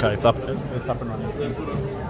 Okay, it's up and running.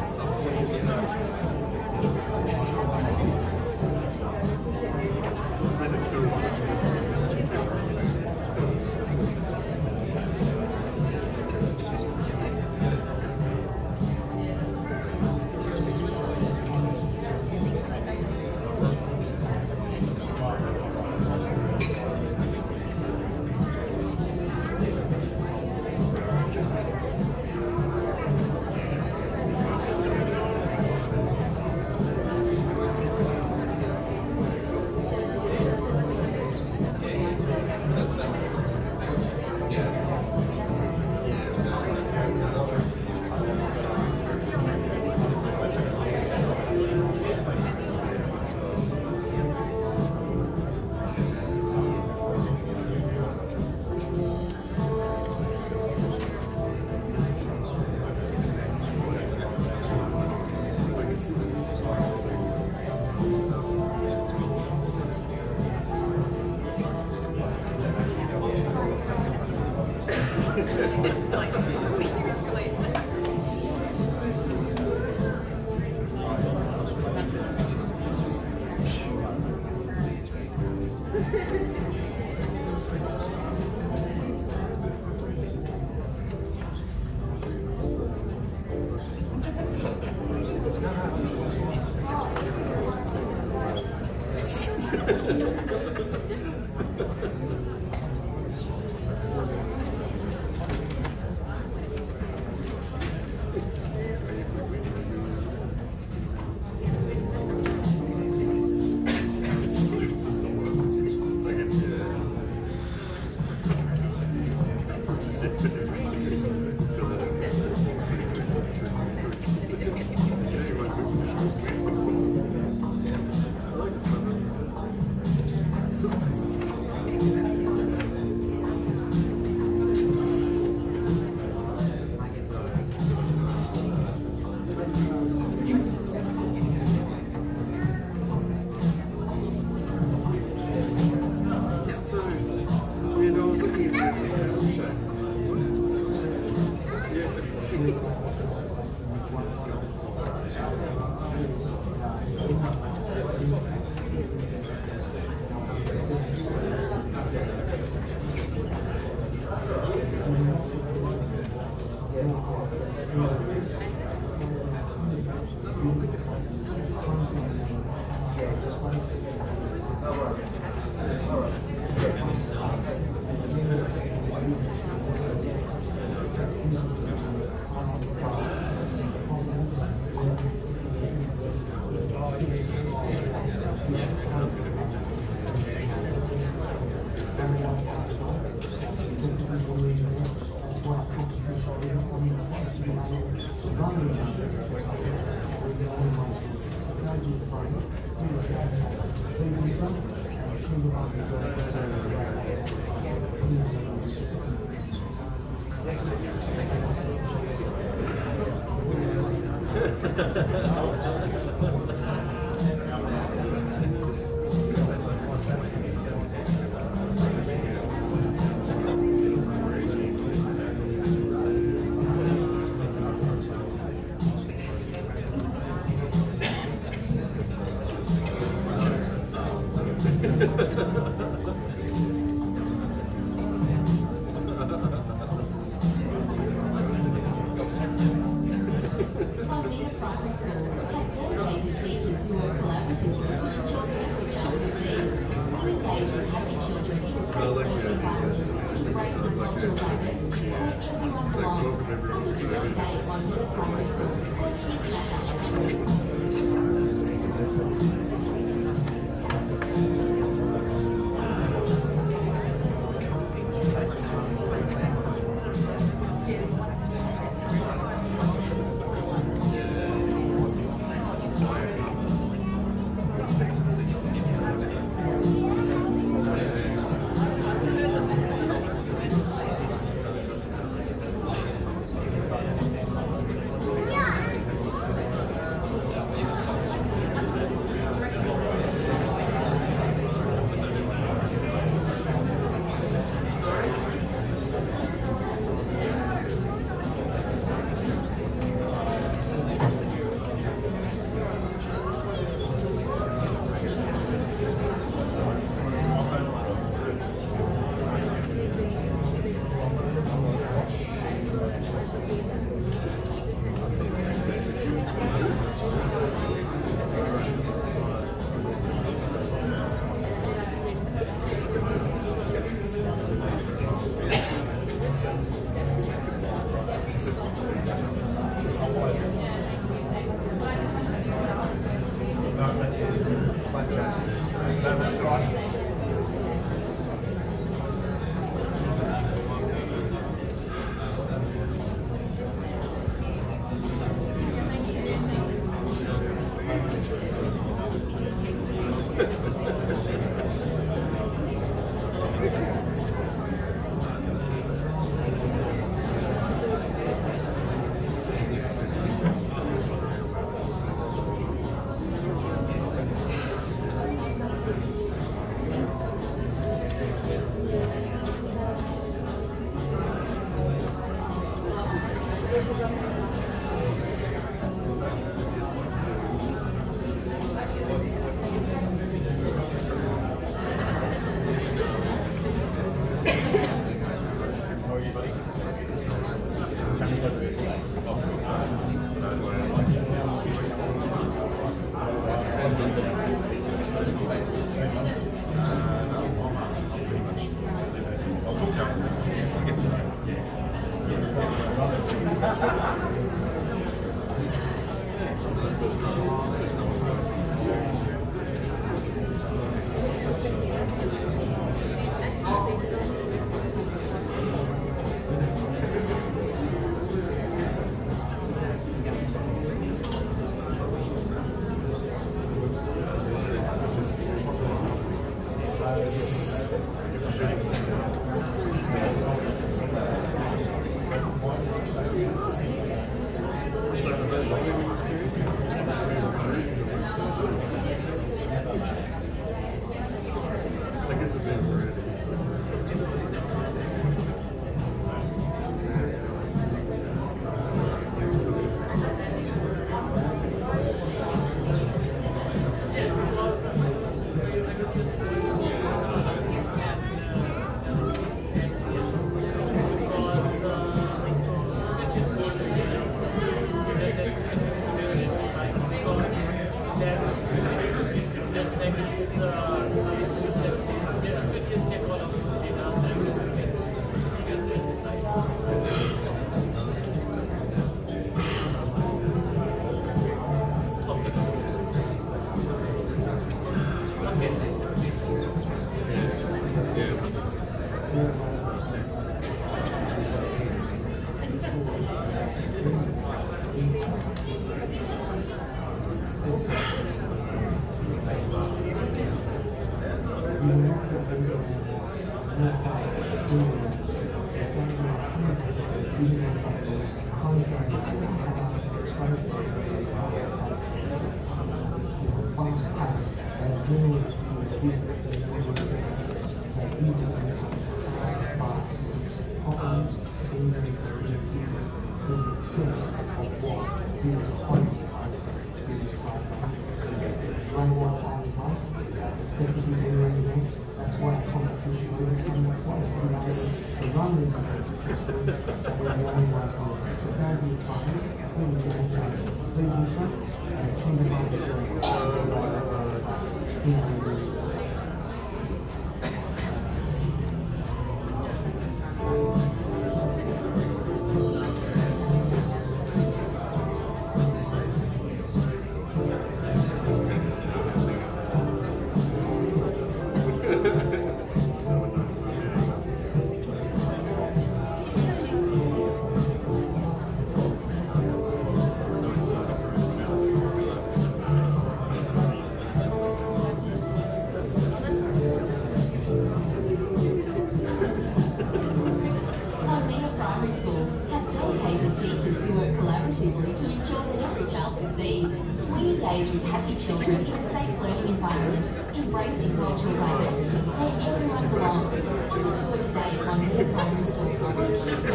needs. We engage with happy children in a safe learning environment, embracing cultural diversity where everyone belongs. On the tour today at Longmore Primary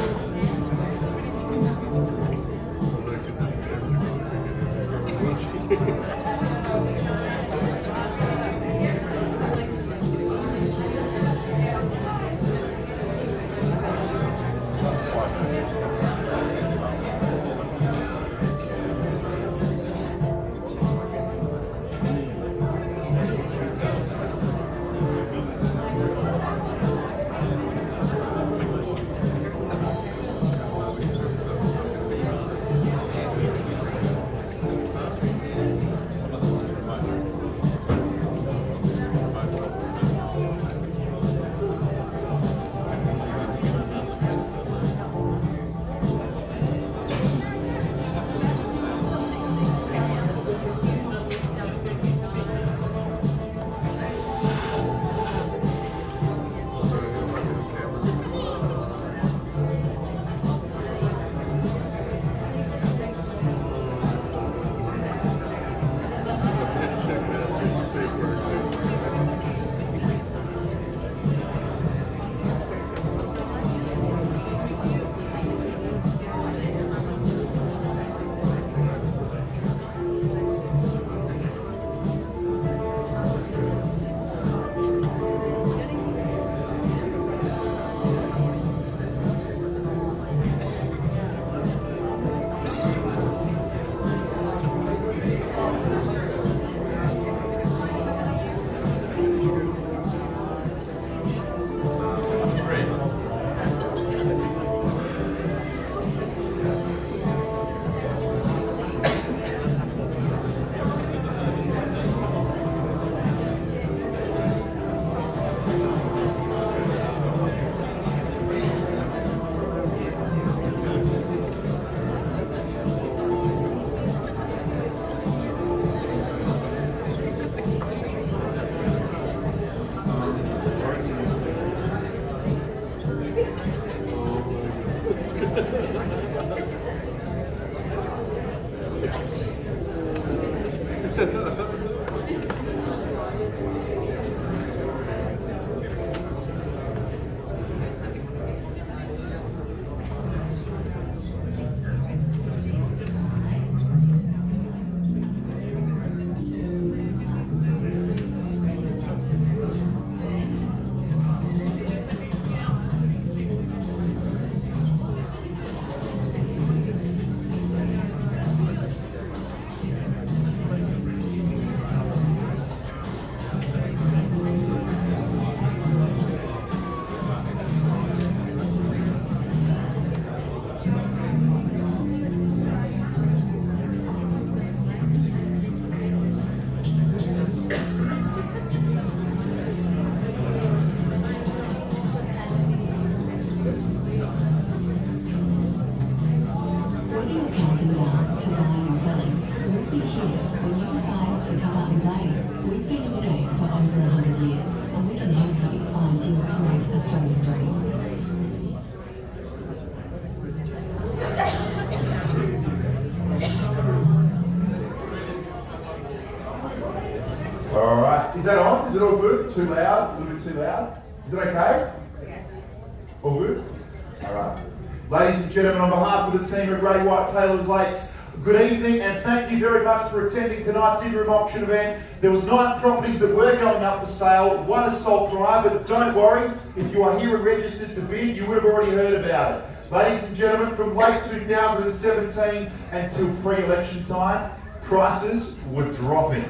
Alright, is that on? Is it all good? Too loud? A little bit too loud? Is it okay? All good? Alright. Ladies and gentlemen, on behalf of the team at Great White Taylors Lakes, good evening and thank you very much for attending tonight's in-room auction event. There was 9 properties that were going up for sale, 1 is sold prior, but don't worry, if you are here and registered to bid, you would have already heard about it. Ladies and gentlemen, from late 2017 until pre-election time, prices were dropping.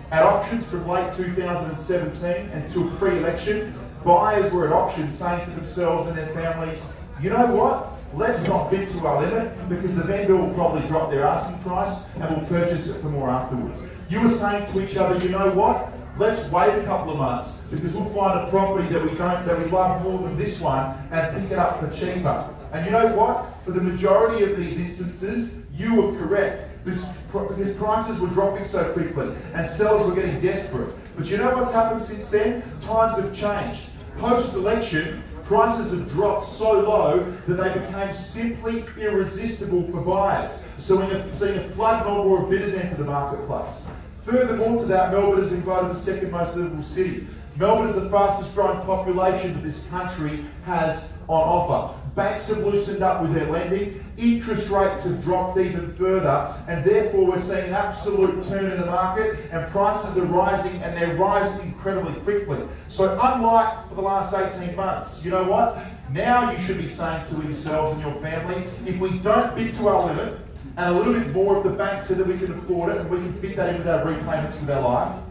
At auctions from late 2017 until pre-election, buyers were at auctions saying to themselves and their families, you know what? Let's not bid to our limit because the vendor will probably drop their asking price and will purchase it for more afterwards. You were saying to each other, you know what? Let's wait a couple of months because we'll find a property that we love more than this one and pick it up for cheaper. And you know what? For the majority of these instances, you were correct. Because prices were dropping so quickly and sellers were getting desperate. But you know what's happened since then? Times have changed. Post-election, prices have dropped so low that they became simply irresistible for buyers. So we're seeing a flood number of bidders enter the marketplace. Furthermore to that, Melbourne has been voted the second most livable city. Melbourne is the fastest growing population that this country has on offer. Banks have loosened up with their lending, interest rates have dropped even further, and therefore we're seeing an absolute turn in the market, and prices are rising, and they're rising incredibly quickly. So unlike for the last 18 months, you know what? Now you should be saying to yourselves and your family, if we don't bid to our limit, and a little bit more if the bank said that we can afford it, and we can fit that in with our repayments with our life,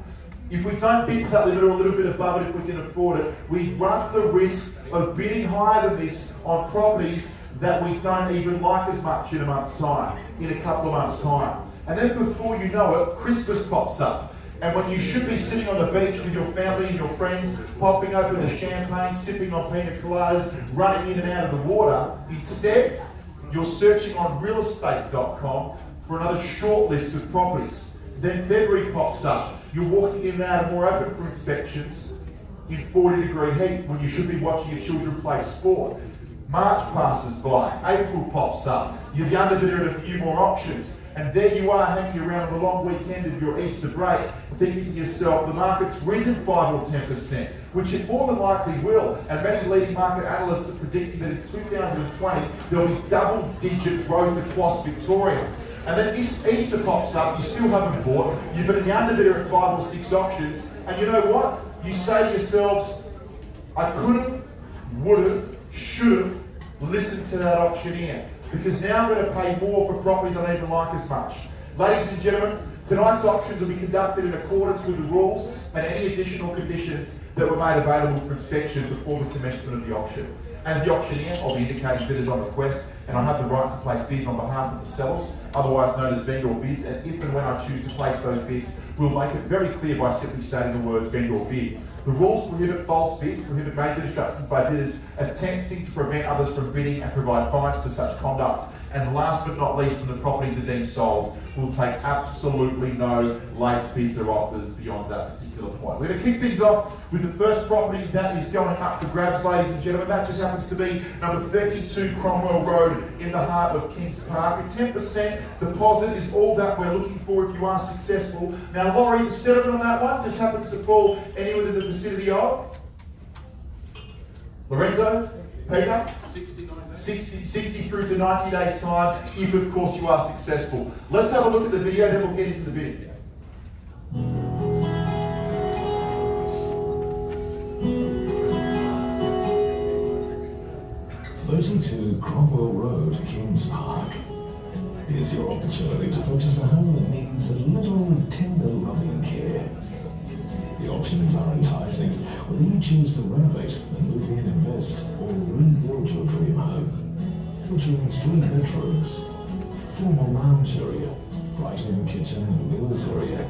if we don't bid to that limit or a little bit above it if we can afford it, we run the risk of bidding higher than this on properties that we don't even like as much in a month's time, in a couple of months' time. And then before you know it, Christmas pops up. And when you should be sitting on the beach with your family and your friends, popping open a champagne, sipping on pina coladas, running in and out of the water, instead, you're searching on realestate.com for another short list of properties. Then February pops up. You're walking in and out of more open for inspections in 40-degree heat when you should be watching your children play sport. March passes by, April pops up, you're the underbidder at a few more auctions, and there you are hanging around the long weekend of your Easter break, thinking to yourself, the market's risen 5 or 10%, which it more than likely will, and many leading market analysts are predicting that in 2020 there'll be double-digit growth across Victoria. And then Easter pops up, you still haven't bought, you've been the underbidder at 5 or 6 auctions, and you know what? You say to yourselves, I could have, would have, should have listened to that auctioneer, because now I'm going to pay more for properties I don't even like as much. Ladies and gentlemen, tonight's auctions will be conducted in accordance with the rules and any additional conditions that were made available for inspection before the commencement of the auction. As the auctioneer, I'll be indicating bidders on request, and I have the right to place bids on behalf of the sellers, otherwise known as vendor bids, and if and when I choose to place those bids, we'll make it very clear by simply stating the words vendor bid. The rules prohibit false bids, prohibit major distractions by bidders attempting to prevent others from bidding and provide fines for such conduct. And last but not least, when the properties are deemed sold, we'll take absolutely no late bids or offers beyond that particular point. We're going to kick things off with the first property that is going up for grabs, ladies and gentlemen. That just happens to be number 32 Cromwell Road in the heart of Kings Park. A 10% deposit is all that we're looking for if you are successful. Now, Laurie, the settlement on that one just happens to fall anywhere in the vicinity of? Lorenzo? Peter? 60 through to 90 days time, if of course you are successful. Let's have a look at the video, then we'll get into the bidding. 32 Cromwell Road, Kings Park. Here's your opportunity to purchase a home that needs a little tender loving care. The options are enticing, whether you choose to renovate and move in, invest, or rebuild your dream home. Featuring 3 bedrooms, formal lounge area, right-hand kitchen and meals area,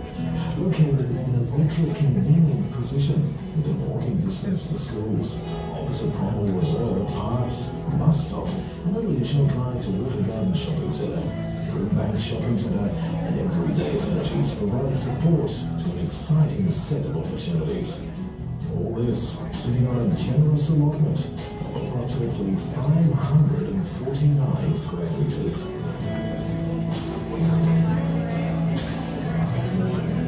located in an ultra-convenient position within walking distance to schools, opposite Cromwell Reserve, Parks, bus stop, and only a short drive to River Garden Shopping Centre. Broombank Shopping Centre and Everyday Energies provide support to an exciting set of opportunities. All this sitting on a generous allotment of approximately 549 square metres.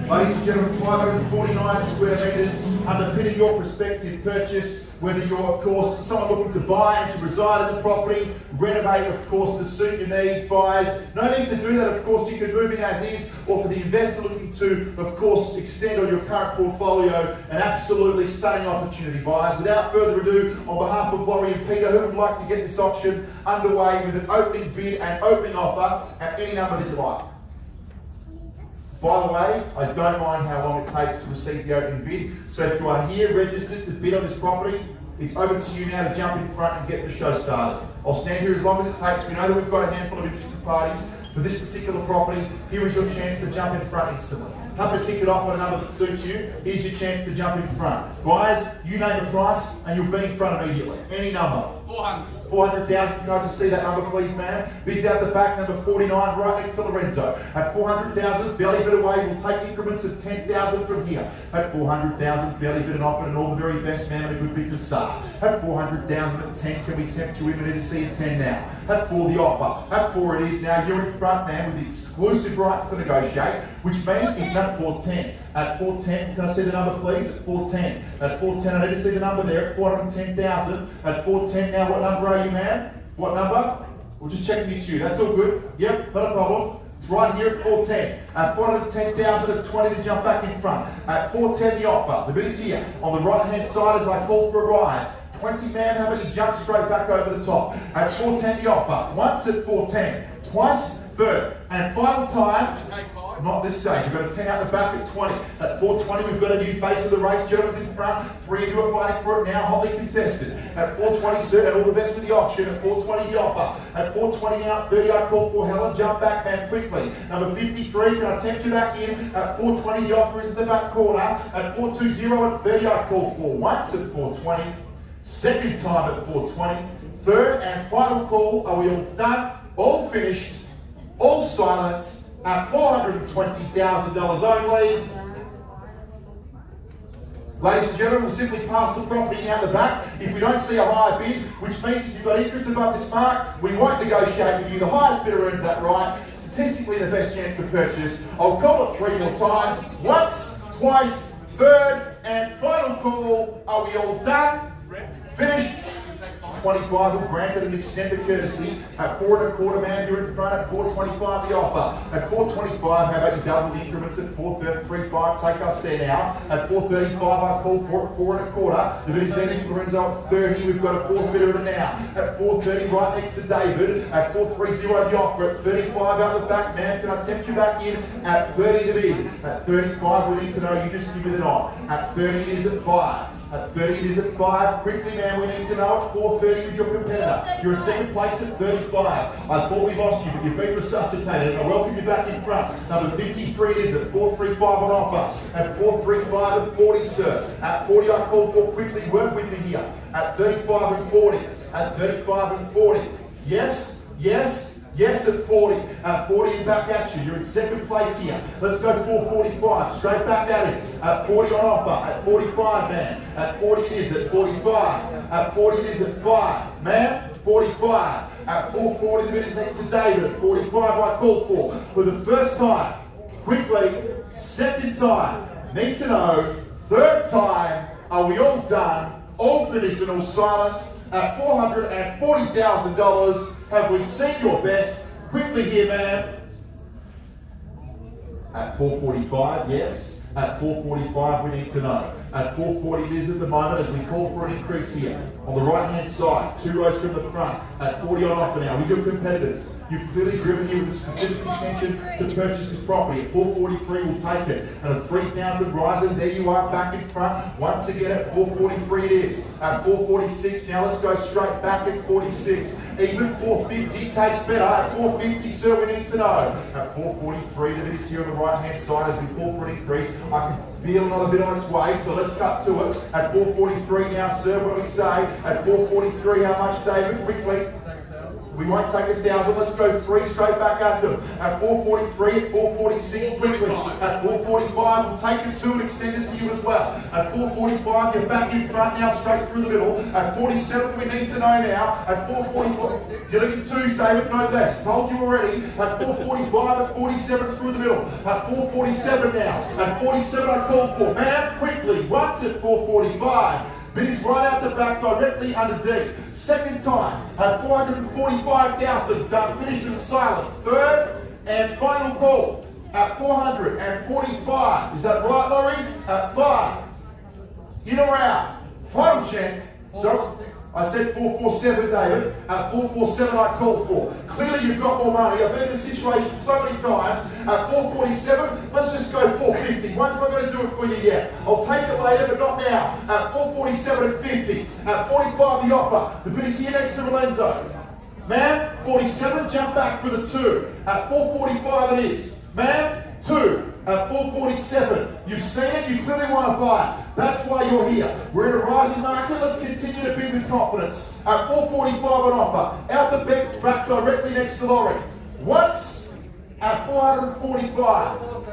Ladies and gentlemen, 549 square metres, underpinning your prospective purchase, whether you're, of course, someone looking to buy and to reside in the property, renovate, of course, to suit your needs, buyers. No need to do that, of course, you can move in as is, or for the investor looking to, of course, extend on your current portfolio, an absolutely stunning opportunity, buyers. Without further ado, on behalf of Laurie and Peter, who would like to get this auction underway with an opening bid and opening offer at any number that you like? By the way, I don't mind how long it takes to receive the opening bid, so if you are here registered to bid on this property, it's over to you now to jump in front and get the show started. I'll stand here as long as it takes. We know that we've got a handful of interested parties for this particular property. Here is your chance to jump in front instantly. Happy to kick it off on a number that suits you. Here's your chance to jump in front. Guys, you name a price and you'll be in front immediately. Any number. 400,000, can I just see that number please, man? Big's out the back, number 49, right next to Lorenzo. At 400,000, belly bit away, we'll take increments of 10,000 from here. At 400,000, belly bit and offer, and all the very best, man, and a good bid to start. At 400,000 at 10, can we tempt you in? We need to see a 10 now. At 4, the offer. At 4 it is now. You're in front, man, with the exclusive rights to negotiate, which means if at 410. At 410, can I see the number please? At 410. At 410, I need to see the number there. At 410,000. At 410 now, what number are you, man? What number? We'll just check it's you. That's all good. Yep, not a problem. It's right here at 410. At 410,000 at 20 to jump back in front. At 410 the offer. The bid is here. On the right hand side as I call for a rise. 20 man, how about you jump straight back over the top. At 410 the offer. Once at 410. Twice, third. And final time. Not this stage. We've got a 10 out the back at 20. At 420, we've got a new face of the race. Gentlemen's in front. 3 of you are fighting for it now. Hotly contested. At 420, sir, and all the best for the auction. At 420, the offer. At 420 now, at 30, I call for Helen. Jump back, man, quickly. Number 53, can I tempt you back in? At 420, the offer is in the back corner. At 420, at 30, I call for once at 420. Second time at 420. Third and final call. Are we all done? All finished? All silence? At $420,000 only. Ladies and gentlemen, we'll simply pass the property out the back. If we don't see a higher bid, which means if you've got interest above this mark, we won't negotiate with you. The highest bidder earns that right. Statistically, the best chance to purchase. I'll call it 3 more times. Once, twice, third, and final call. Are we all done? Finished? 25 will granted an extended courtesy. At 4 1/4, man, you're in front. At 425, the offer. At 425, how about you double the increments at 435? Take us there now. At 435, I call for it. 4 1/4. The bid is Dennis Lorenzo at 30. We've got a 4th bidder now. At 430, right next to David. At 430, the offer. At 35, out the back, man. Can I tempt you back in? At 30, the bid. At 35, we need to know you just give me the nod. At 30, it is at 5. At 30 it is at 5. Quickly, man, we need to know at 430 with your competitor. You're in second place at 35. I thought we lost you, but you've been resuscitated, and I welcome you back in front. Number 53 it is at 435 on offer. At 435 at 40, sir. At 40 I call for quickly. Work with me here. At 35 and 40. At 35 and 40. Yes, yes. Yes at 40. At 40 and back at you. You're in second place here. Let's go 445. Straight back at it. At 40 on offer. At 45, man. At 40 it is at 45. At 40 it is at 5. Man, 45. At 440 the bid is next to David. At 45 I call for the first time. Quickly. Second time. Need to know. Third time. Are we all done? All finished and all silent? At $440,000. Have we seen your best? Quickly here, man. At 445, yes. At 445, we need to know. At 440 it is at the moment as we call for an increase here. On the right hand side, 2 rows from the front. At 40 on offer now. With your competitors, you've clearly driven here with a specific intention to purchase this property. At 443, we'll take it. And at 3,000 rising, there you are back in front. Once again at 443 it is. At 446, now let's go straight back at 46. Even 450 tastes better. At 450, sir, we need to know. At 443, the bid is here on the right hand side as we call for an increase. I can feel another bit on its way, so let's cut to it. At 443 now, sir, what do we say? At 443, how much, David? Quickly. We won't take 1,000. Let's go 3 straight back at them. At 443, at 446, quickly. At 445, we'll take it 2 and extend it to you as well. At 445, you're back in front now, straight through the middle. At 47, we need to know now. At 444, you're looking 2, David, no less. Told you already. At 445, at 47, through the middle. At 447 now. At 47, I call for. Man, quickly. Once at 445. Bid is right out the back, directly under D. Second time, at 445,000, done, finished and silent. Third and final call, at 445. Is that right, Laurie? At 5. In or out? Final chance. So, I said 447, David. At 447, I called for. Clearly, you've got more money. I've been in this situation so many times. At 447, let's just go 450. One's not going to do it for you yet. I'll take it later, but not now. At 447 and 50. At 45, the offer. The bid is here next to Lorenzo. Man, 47, jump back for the 2. At 445 it is. Man, 2. At 447, you've seen it, you clearly want to buy it. That's why you're here. We're in a rising market, let's continue to bid with confidence. At 445 an offer, out the back directly next to Laurie. Once, at 445.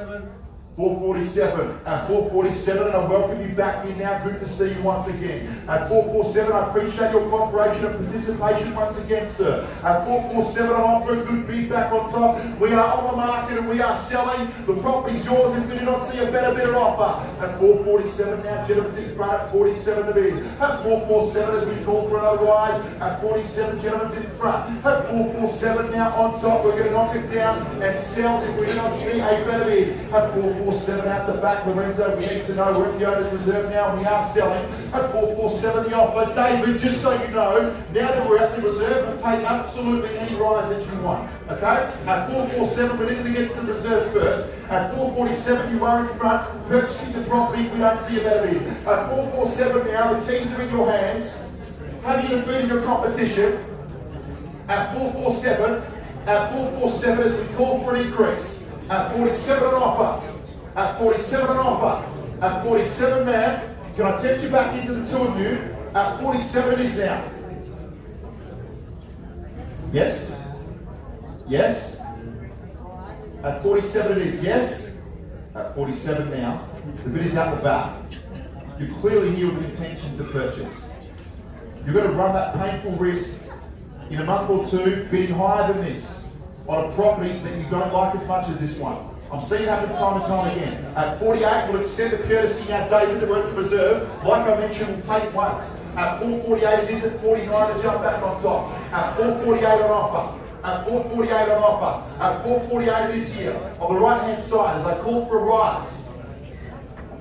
447 at 447, and I welcome you back in now. Good to see you once again. At 447, I appreciate your cooperation and participation once again, sir. At 447, I offer a good bid back on top. We are on the market and we are selling. The property's yours if you do not see a better offer. At 447 now, gentlemen in front. At 47 to bid. At 447 as we call for another rise. At 47, gentlemen in front. At 447 now on top. We're going to knock it down and sell if we do not see a better bid. At 447 out the back, Lorenzo, we need to know we're at the owner's reserve now and we are selling. At 447 the offer. David, just so you know, now that we're at the reserve, we'll take absolutely any rise that you want. Okay? At 447, we need to get to the reserve first. At 447, you are in front, purchasing the property if we don't see a better bid. At 447 now, the keys are in your hands. Have you defeated your competition? At 447, as we call for an increase. At 47 an offer. At 47 an offer. At 47, man, can I tempt you back into the two of you? At 47 it is now. Yes? Yes? At 47 it is, yes? At 47 now. The bid is out the back. You're clearly here with intention to purchase. You're going to run that painful risk in a month or two, bidding higher than this on a property that you don't like as much as this one. I'm seeing it happen time and time again. At 48, we'll extend the courtesy now, David, that we're at the reserve. Like I mentioned, we'll take once. At 448, it is at 49 to jump back on top. At 448 on offer. At 448 on offer. At 448 it is here. On the right-hand side, as I call for a rise.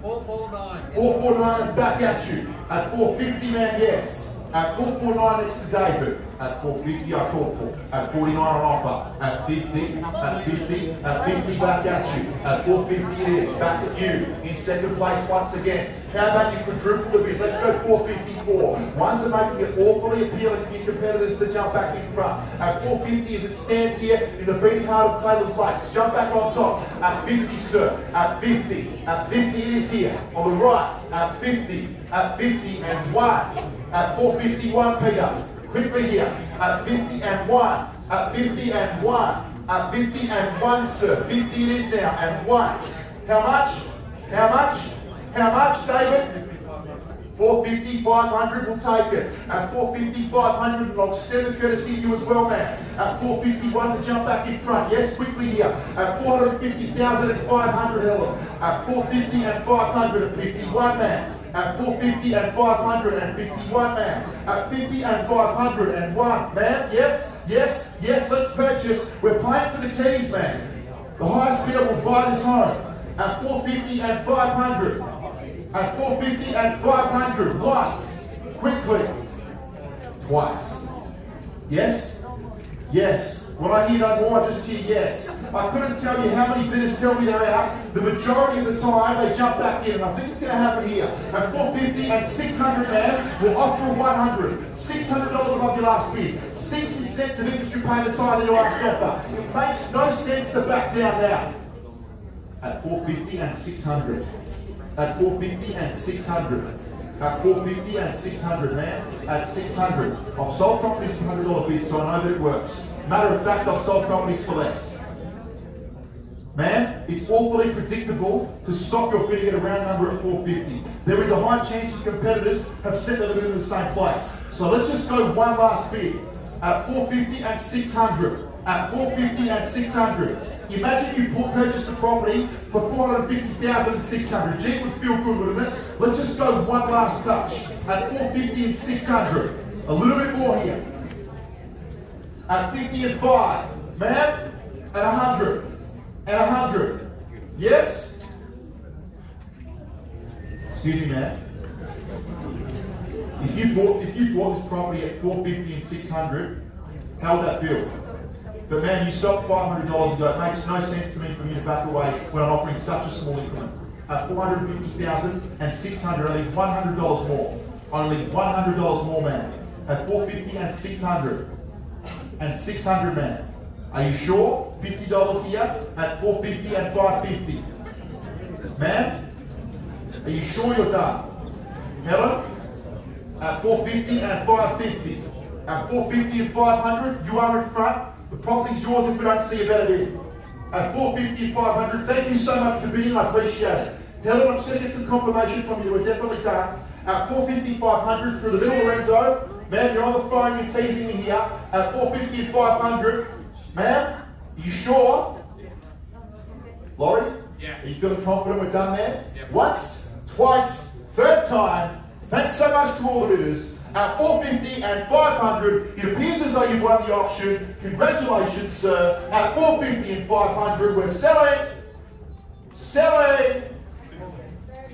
449. 449 and back at you. At 450, man, yes. At 449 next to David. At 450 I call for. At 49 on offer. At 50, at 50, at 50 back at you. At 450 it is. Back at you. In second place once again. How about you quadruple the bid? Let's go 454. Ones are making it awfully appealing for your competitors to jump back in front. At 450 as it stands here in the beating heart of Taylor's Lakes. Jump back on top. At 50, sir. At 50. At 50 it is here. On the right. At 50. At 50 and 1. At 451, Peter. Quickly here. At 50 and 1. At 50 and 1. At 50 and 1, sir. 50 it is now. And 1. How much? How much? How much, David? 450, 500, we'll take it. At 450, 500, I'll extend the courtesy to you as well, man. At 451 to jump back in front. Yes, quickly here. At 450,000 and 500, Helen. At 450 and 551, man. At 450 and 551, man. At 50 and 501, man. Yes, yes, yes, let's purchase. We're playing for the keys, man. The highest bidder will buy this home. At 450 and 500. At 450 and 500. Once. Quickly. Twice. Yes? Yes. When I hear no more, I just hear yes. I couldn't tell you how many bidders tell me they're out. The majority of the time, they jump back in. And I think it's going to happen here. At 450 and 600, man, we'll offer 100. $600 above your last bid. 60 cents of interest payments higher than your last offer. It makes no sense to back down now. At 450 and 600. At 450 and 600. At 450 and 600, man. At 600. I've sold properties for $100 bids, so I know that it works. Matter of fact, I've sold properties for less. Man, it's awfully predictable to stop your bidding at a round number at 450. There is a high chance that competitors have set their bid in the same place. So let's just go one last bid. At 450 and 600. At 450 and 600. Imagine you purchased a property for $450,600. Gee, it would feel good, wouldn't it? Let's just go one last touch. At 450 and 600. A little bit more here. At 50 and 5. Man, at 100. At 100. Yes? Excuse me, man. If you bought this property at 450 and 600, how would that feel? But man, you stopped $500 ago. It makes no sense to me for me to back away when I'm offering such a small increment. At 450,000 and 600, I need $100 more. I need $100 more, man. At 450 and 600. And 600, man. Are you sure? $50 here at 450 and 550. Ma'am, are you sure you're done? Helen, at 450 and 550. At 450 and 500, you are in front. The property's yours if we don't see a better bid. At 450 and 500, thank you so much for bidding, I appreciate it. Helen, I'm just going to get some confirmation from you, we're definitely done. At 450 500 through the little Lorenzo. Ma'am, you're on the phone, you're teasing me here. At 450 and 500, ma'am, are you sure? Laurie? Yeah. Are you feeling confident we're done there? Yep. Once, twice, third time. Thanks so much to all the bidders. At 450 and 500, it appears as though you've won the auction. Congratulations, sir. At 450 and 500, we're selling.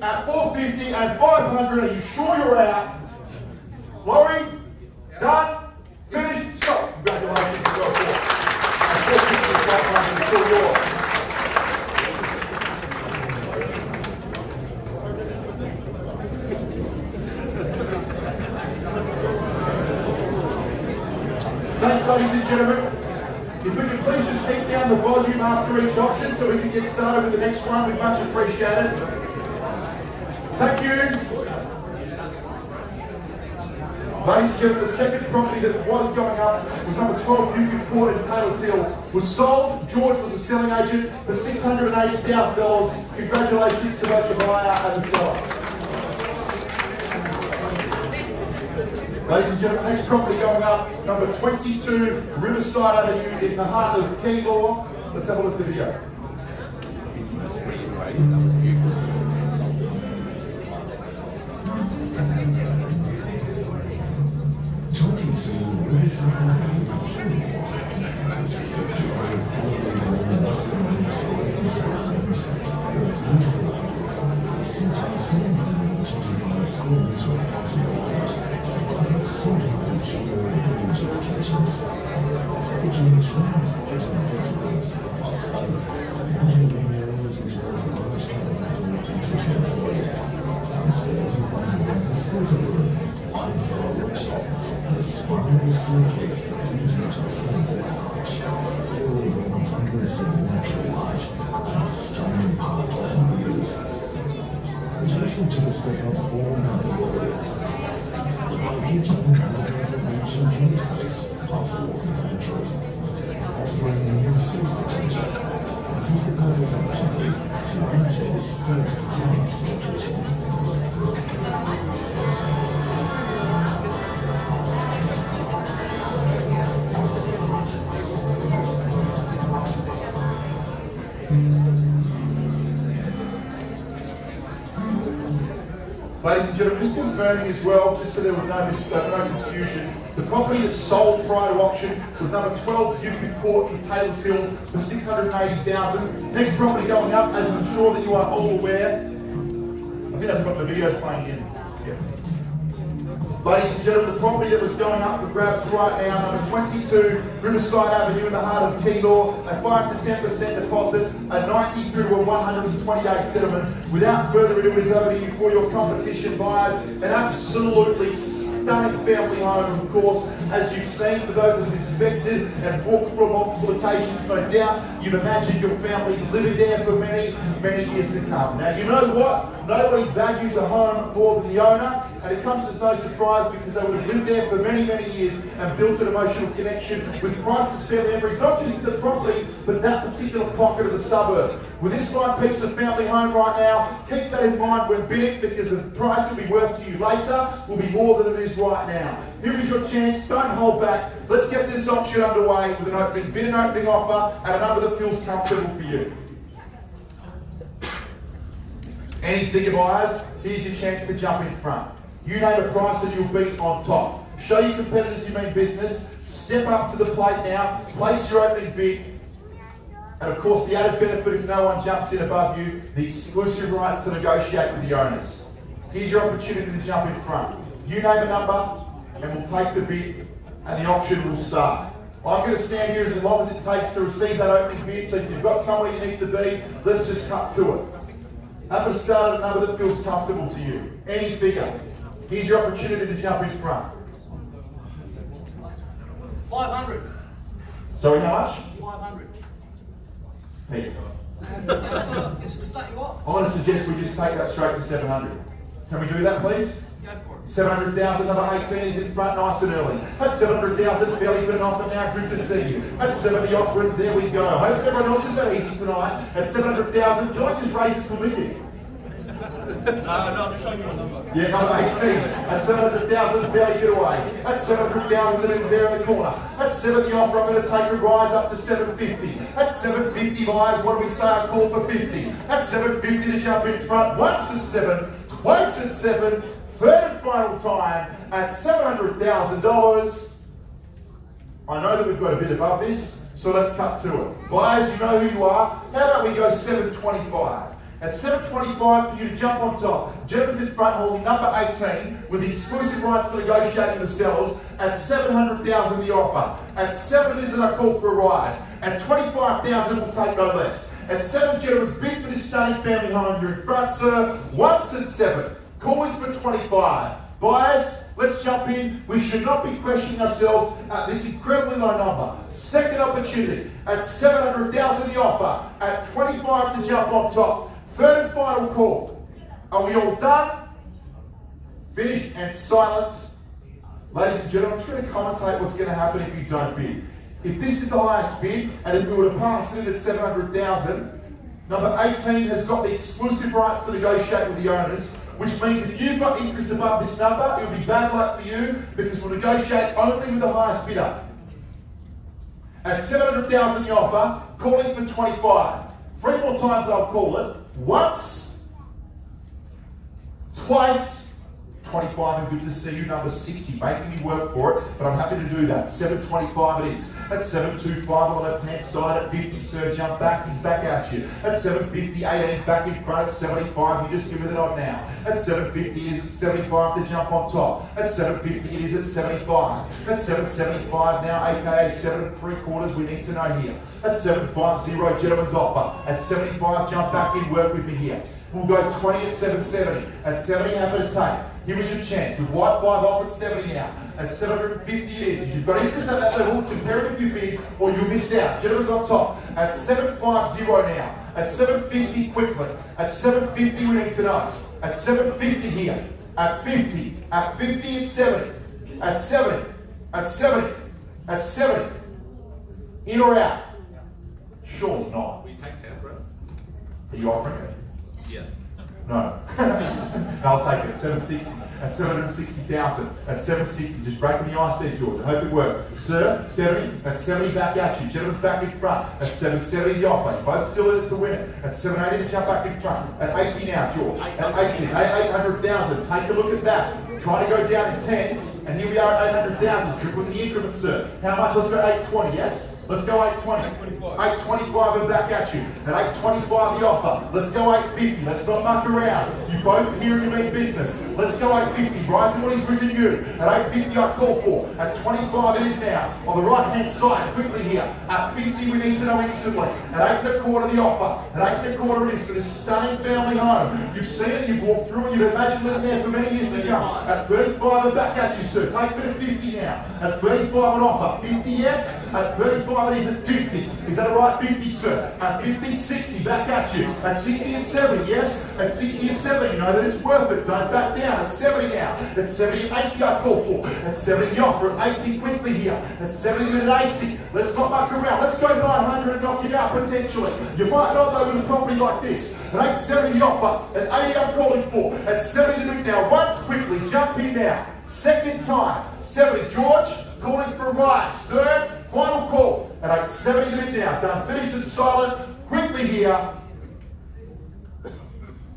At 450 and 500, are you sure you're out? Laurie? Done? Finished? So, congratulations. Well done. At 450 and 500, it's all yours. Thanks, ladies and gentlemen. If we could please just keep down the volume after each auction so we can get started with the next one, we'd much appreciate it. Thank you. Ladies and gentlemen, the second property that was going up was number 12 Buchan Court in Taylor's Hill. Was sold. George was the selling agent for $680,000. Congratulations to both the buyer and the seller. Ladies and gentlemen, next property going up, number 22 Riverside Avenue in the heart of Keilor. Let's have a look at the video. Adjacent to the step-up form the package comes with a mansion space, also walking pantry, offering massive potential. This is the perfect opportunity to enter this first house location. Ladies and gentlemen, just confirming as well, just so there was no confusion, the property that sold prior to auction was number 12 Buchan Court in Taylor's Hill for $680,000. Next property going up, as I'm sure that you are all aware, I think that's what the video's playing in. Yeah. Ladies and gentlemen, the property that was going up for grabs right now, number 22 Riverside Avenue in the heart of Keilor, a 5 to 10% deposit, a 90 through to a 120-day settlement. Without further ado, it's over to you for your competition buyers. An absolutely stunning family home, of course, as you've seen, for those that have inspected and walked through multiple occasions, no doubt you've imagined your families living there for many, many years to come. Now, you know what? Nobody values a home more than the owner, and it comes as no surprise because they would have lived there for many, many years and built an emotional connection with priceless family memories, not just to the property, but that particular pocket of the suburb. With this fine piece of family home right now, keep that in mind when bidding, because the price will be worth to you later will be more than it is right now. Here is your chance, don't hold back. Let's get this auction underway with an opening bid and opening offer at a number that feels comfortable for you. Any bigger buyers, here's your chance to jump in front. You name a price and you'll be on top. Show your competitors you mean business, step up to the plate now, place your opening bid, and of course the added benefit if no one jumps in above you, the exclusive rights to negotiate with the owners. Here's your opportunity to jump in front. You name a number and we'll take the bid and the auction will start. I'm going to stand here as long as it takes to receive that opening bid, so if you've got somewhere you need to be, let's just cut to it. Happen to start at a number that feels comfortable to you. Any figure. Here's your opportunity to jump in front. 500. Sorry, how much? 500. Pete. It's to start you off. I'm going to suggest we just take that straight to 700. Can we do that, please? Go for it. 700,000, number 18 is in front, nice and early. At 700,000, fairly been off, and now good to see you. At 70 off, there we go. Hope everyone else is been easy tonight. At 700,000, can I just raise it for me? No, I'm just showing you a number. Yeah, number 18. At 700,000, fairly get away. At 700,000, the is there in the corner. At 70 off, I'm going to take a rise up to 750. At 750 buys, what do we say? I call for 50. At 750 to jump in front, once at 7, twice at 7. Third and final time at $700,000. I know that we've got a bit above this, so let's cut to it. Buyers, you know who you are. How about we go 725? At 725 for you to jump on top. Gentlemen's in front holding number 18 with the exclusive rights to negotiate with the sellers at 700,000 the offer. At 7 is I call for a rise. At 25,000 it will take no less. At 7, gentlemen, bid for this stunning family home. You're in front, sir. Once at 7. Calling for 25. Buyers, let's jump in. We should not be questioning ourselves at this incredibly low number. Second opportunity at 700,000 the offer. At 25 to jump on top. Third and final call. Are we all done? Finished and silence. Ladies and gentlemen, I'm just going to commentate what's going to happen if you don't bid. If this is the highest bid, and if we were to pass it at 700,000, number 18 has got the exclusive rights to negotiate with the owners, which means if you've got interest above this number, it will be bad luck for you because we'll negotiate only with the highest bidder. At 700,000 the offer, calling for 25. 3 more times I'll call it. Once, twice, 25, and good to see you. Number 60, making me work for it, but I'm happy to do that. 725 it is. At 725 on the left-hand side, at 50, sir, jump back, he's back at you. At 750, 18 back in front, at 75, you just give me the nod now. At 750 it is at 75 to jump on top. At 750 it is at 75. At 775 now, aka 7 3/4, we need to know here. At 750, gentlemen's offer. At 75, jump back in, work with me here. We'll go 20 at 770. At 70, happy to take. Here is your chance. With white 5 off at 70 now. At 750 it is. If you've got interest at that level, it's imperative you bid or you'll miss out. Gentlemen's on top. At 750 now. At 750 quickly. At 750 we need to know. At 750 here. At 50. At 50 at 70. At 70. At 70. At 70. In or out? Surely not. We take 10, bro. Are you offering it? Yeah. No. I'll take it. 760. At 760,000. At 760. Just breaking the ice there, George. I hope it worked. Sir, 70. At 70 back at you. Gentlemen's back in front. At 770 the offer. You both still in it to win it. At 780 to jump back in front. At 80 now, George. At 80. 800,000. Take a look at that. Try to go down in tens. And here we are at 800,000. Triple the increment, sir. How much? Let's go 820, yes? Let's go 820. 825 and back at you. At 825 the offer. Let's go 850. Let's not muck around. You both here and you mean business. Let's go 850. Rising what he's risen you. At 850 I call for. At 25 it is now. On the right hand side, quickly here. At 50 we need to know instantly. At 8 1/4 the offer. At 8 1/4 it is for this stunning family home. You've seen it, you've walked through it, you've imagined it there for many years to come. At 35 and back at you, sir. Take it at 50 now. At 35 an offer. 50 yes. At 35 it is at 50. Is that a right 50, sir? At 50, 60, back at you. At 60 and 70, yes? At 60 and 70, you know that it's worth it. Don't back down. At 70 now. At 70 and 80 I call for. At 70 the offer. At 80 quickly here. At 70 and 80. Let's not muck around. Let's go 900 and knock you out potentially. You might not though with a property like this. At 870 the offer. At 80 I'm calling for. At 70 the bid now. Once quickly. Jump in now. Second time. 70. George calling for a rise. Third. Final call at 870 the bid now. Done, finished and silent. Quickly here.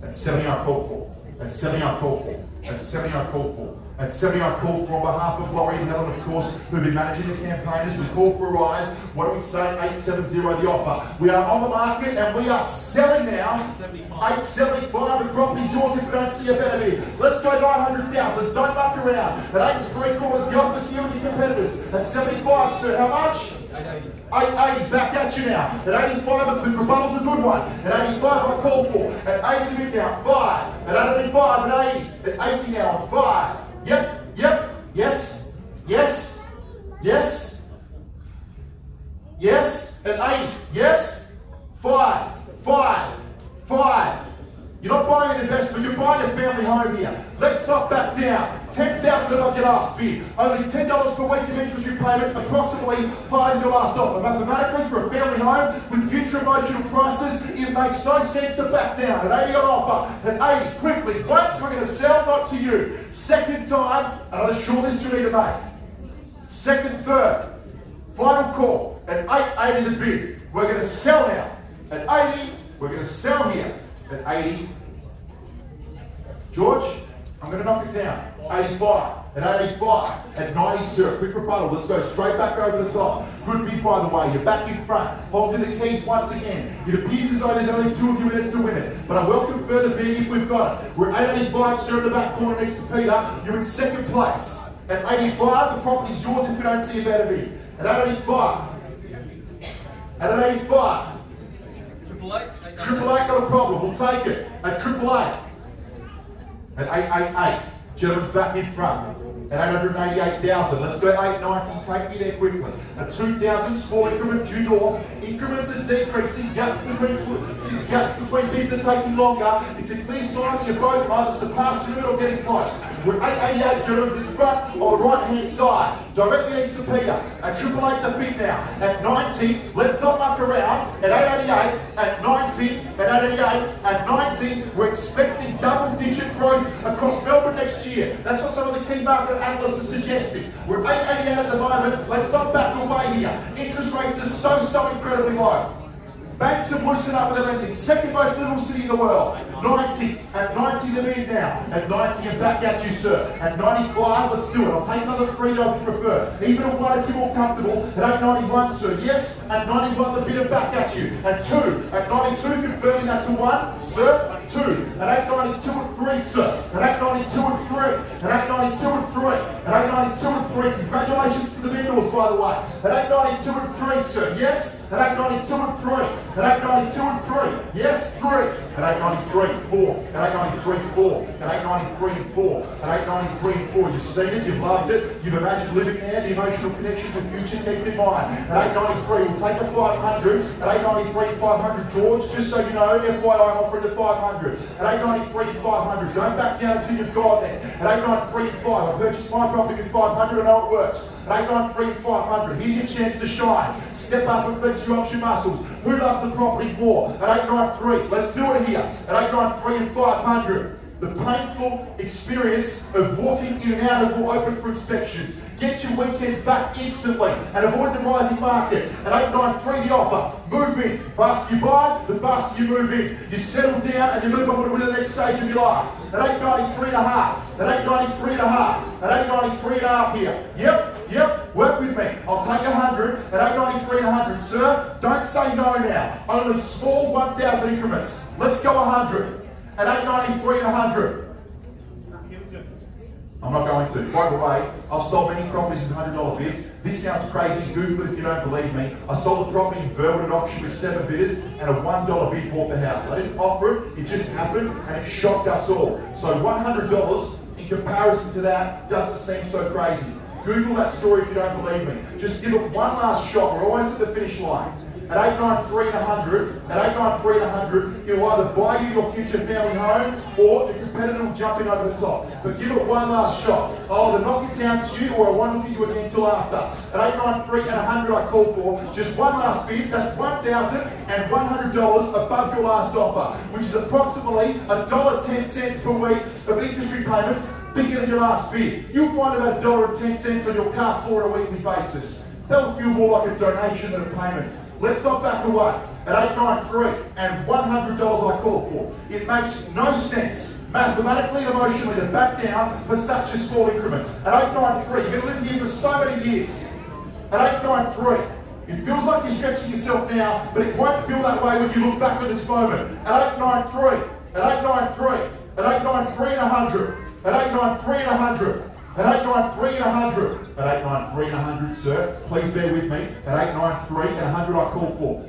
At 70 I call for. At 70 I call for. At 70 I call for. At 70 I call for on behalf of Laurie and Helen, of course, who've been managing the campaigners. We call for a rise. What do we say? 870 the offer. We are on the market and we are selling now. 875. The property's yours if you don't see a better bid. Let's go 900,000. Don't muck around. At 8 3/4 the offer's here with your competitors. At 75, sir, how much? 880, back at you now. At 85, the rebuttal's a good one. At 85, I call for. At 80, bid now, 5. At 85, at 80. At 80 now, 5. Yep, yes, yes, yes, yes. At 80, yes, 5. 5. You're not buying an investment, you're buying a family home here. Let's not back down. 10,000 above your last bid. Only $10 per week of interest repayments, approximately higher than your last offer. Mathematically, for a family home with future emotional prices, it makes no sense to back down. At 80 on offer, at 80, quickly. Once we're going to sell, not to you. Second time, another shortlist you need to make. Second, third, final call at 880 the bid. We're going to sell now. At 80, we're going to sell here. At 80. George, I'm going to knock it down. 85. At 85. At 90, sir. Quick rebuttal. Let's go straight back over the top. Good bid, by the way. You're back in front. Hold to the keys once again. It appears as though there's only 2 of you in it to win it. But I welcome further bidding if we've got it. We're at 85, sir, in the back corner next to Peter. You're in second place. At 85, the property's yours if we don't see a better bid. At 85. At 85. Triple eight, not a problem. We'll take it. At 888. At 888. Gentlemen's back in front. At 888,000. Let's go 890. Take me there quickly. At 2,000, small increment due north. Increments are decreasing. Gaps between bids are taking longer. It's a clear sign that you're both either surpassed your limit or getting close. We're 888, gentlemen, in front on the right hand side. Directly next to Peter. At 888 the bid now. At 90, let's not muck around. At 888, at 90, at 888, at 90, we're expecting double-digit growth across Melbourne next year. That's what some of the key market analysts are suggesting. We're 888 at the moment. Let's not back away here. Interest rates are so incredibly low. Banks have loosened up with their lending. Second most little city in the world. 90. At 90 the bid now. At 90 and back at you, sir. At 95, let's do it. I'll take another 3 if you prefer. Even at 1 if you're more comfortable. At 891, sir. Yes. At 91 the bid and back at you. At 2. At 92, confirming that's a 1. Sir. 2. At 892 and 3, sir. At 892 and 3. At 892 and 3. At 892 and 3. Congratulations to the vendors, by the way. At 892 and 3, sir. Yes. At 892 and 3. At 892 and 3. Yes, 3. At 893, 4. At 893, 4. At 893 and 4. At 893 and 4. You've seen it, you've loved it, you've imagined living there, the emotional connection with future, keep it in mind. At 893, we'll take a 500. At 893, 500, George, just so you know, FYI, I'm offering the 500. At 893, 500. Don't back down until you've got there. At 893 and 5. I purchased my property for 500, I know it works. At 893 and 500. Here's your chance to shine. Step up and flex your option muscles. Who loves the properties more? At 893, let's do it here. At 893 and 500. The painful experience of walking in and out of more open for inspections. Get your weekends back instantly and avoid the rising market. At 893 the offer. Move in. The faster you buy, the faster you move in. You settle down and you move on to the next stage of your life. At 893 and a half. At 893 and a half. At 893 and a half here. Yep. Work with me. I'll take 100 at 893 and 100. Sir, don't say no now. Only small 1,000 increments. Let's go 100 at 893 and 100. I'm not going to. By the way, I've sold many properties with $100 bids. This sounds crazy. Google it if you don't believe me. I sold a property in Burwood at auction with 7 bidders and a $1 bid bought the house. I didn't offer it. It just happened and it shocked us all. So $100 in comparison to that doesn't seem so crazy. Google that story if you don't believe me. Just give it one last shot. We're almost at the finish line. At 893 and 100, at 893 and 100, he'll either buy you your future family home or the competitor will jump in over the top. But give it one last shot. I'll either knock it down to you or I won't look at you again until after. At 893 and 100 I call for just one last bid. That's $1,100 above your last offer, which is approximately $1.10 per week of interest repayments bigger than your last bid. You'll find about $1.10 on your car floor on a weekly basis. That'll feel more like a donation than a payment. Let's not back away. At 893 and $100 I call for. It makes no sense, mathematically, emotionally, to back down for such a small increment. At 893, you're going to live here for so many years. At 893, it feels like you're stretching yourself now, but it won't feel that way when you look back at this moment. At 893, at 893, at 893 and 100, at 893 and 100. At 893 and 100. At 893 and 100, sir. Please bear with me. At 893 and 100 I call for.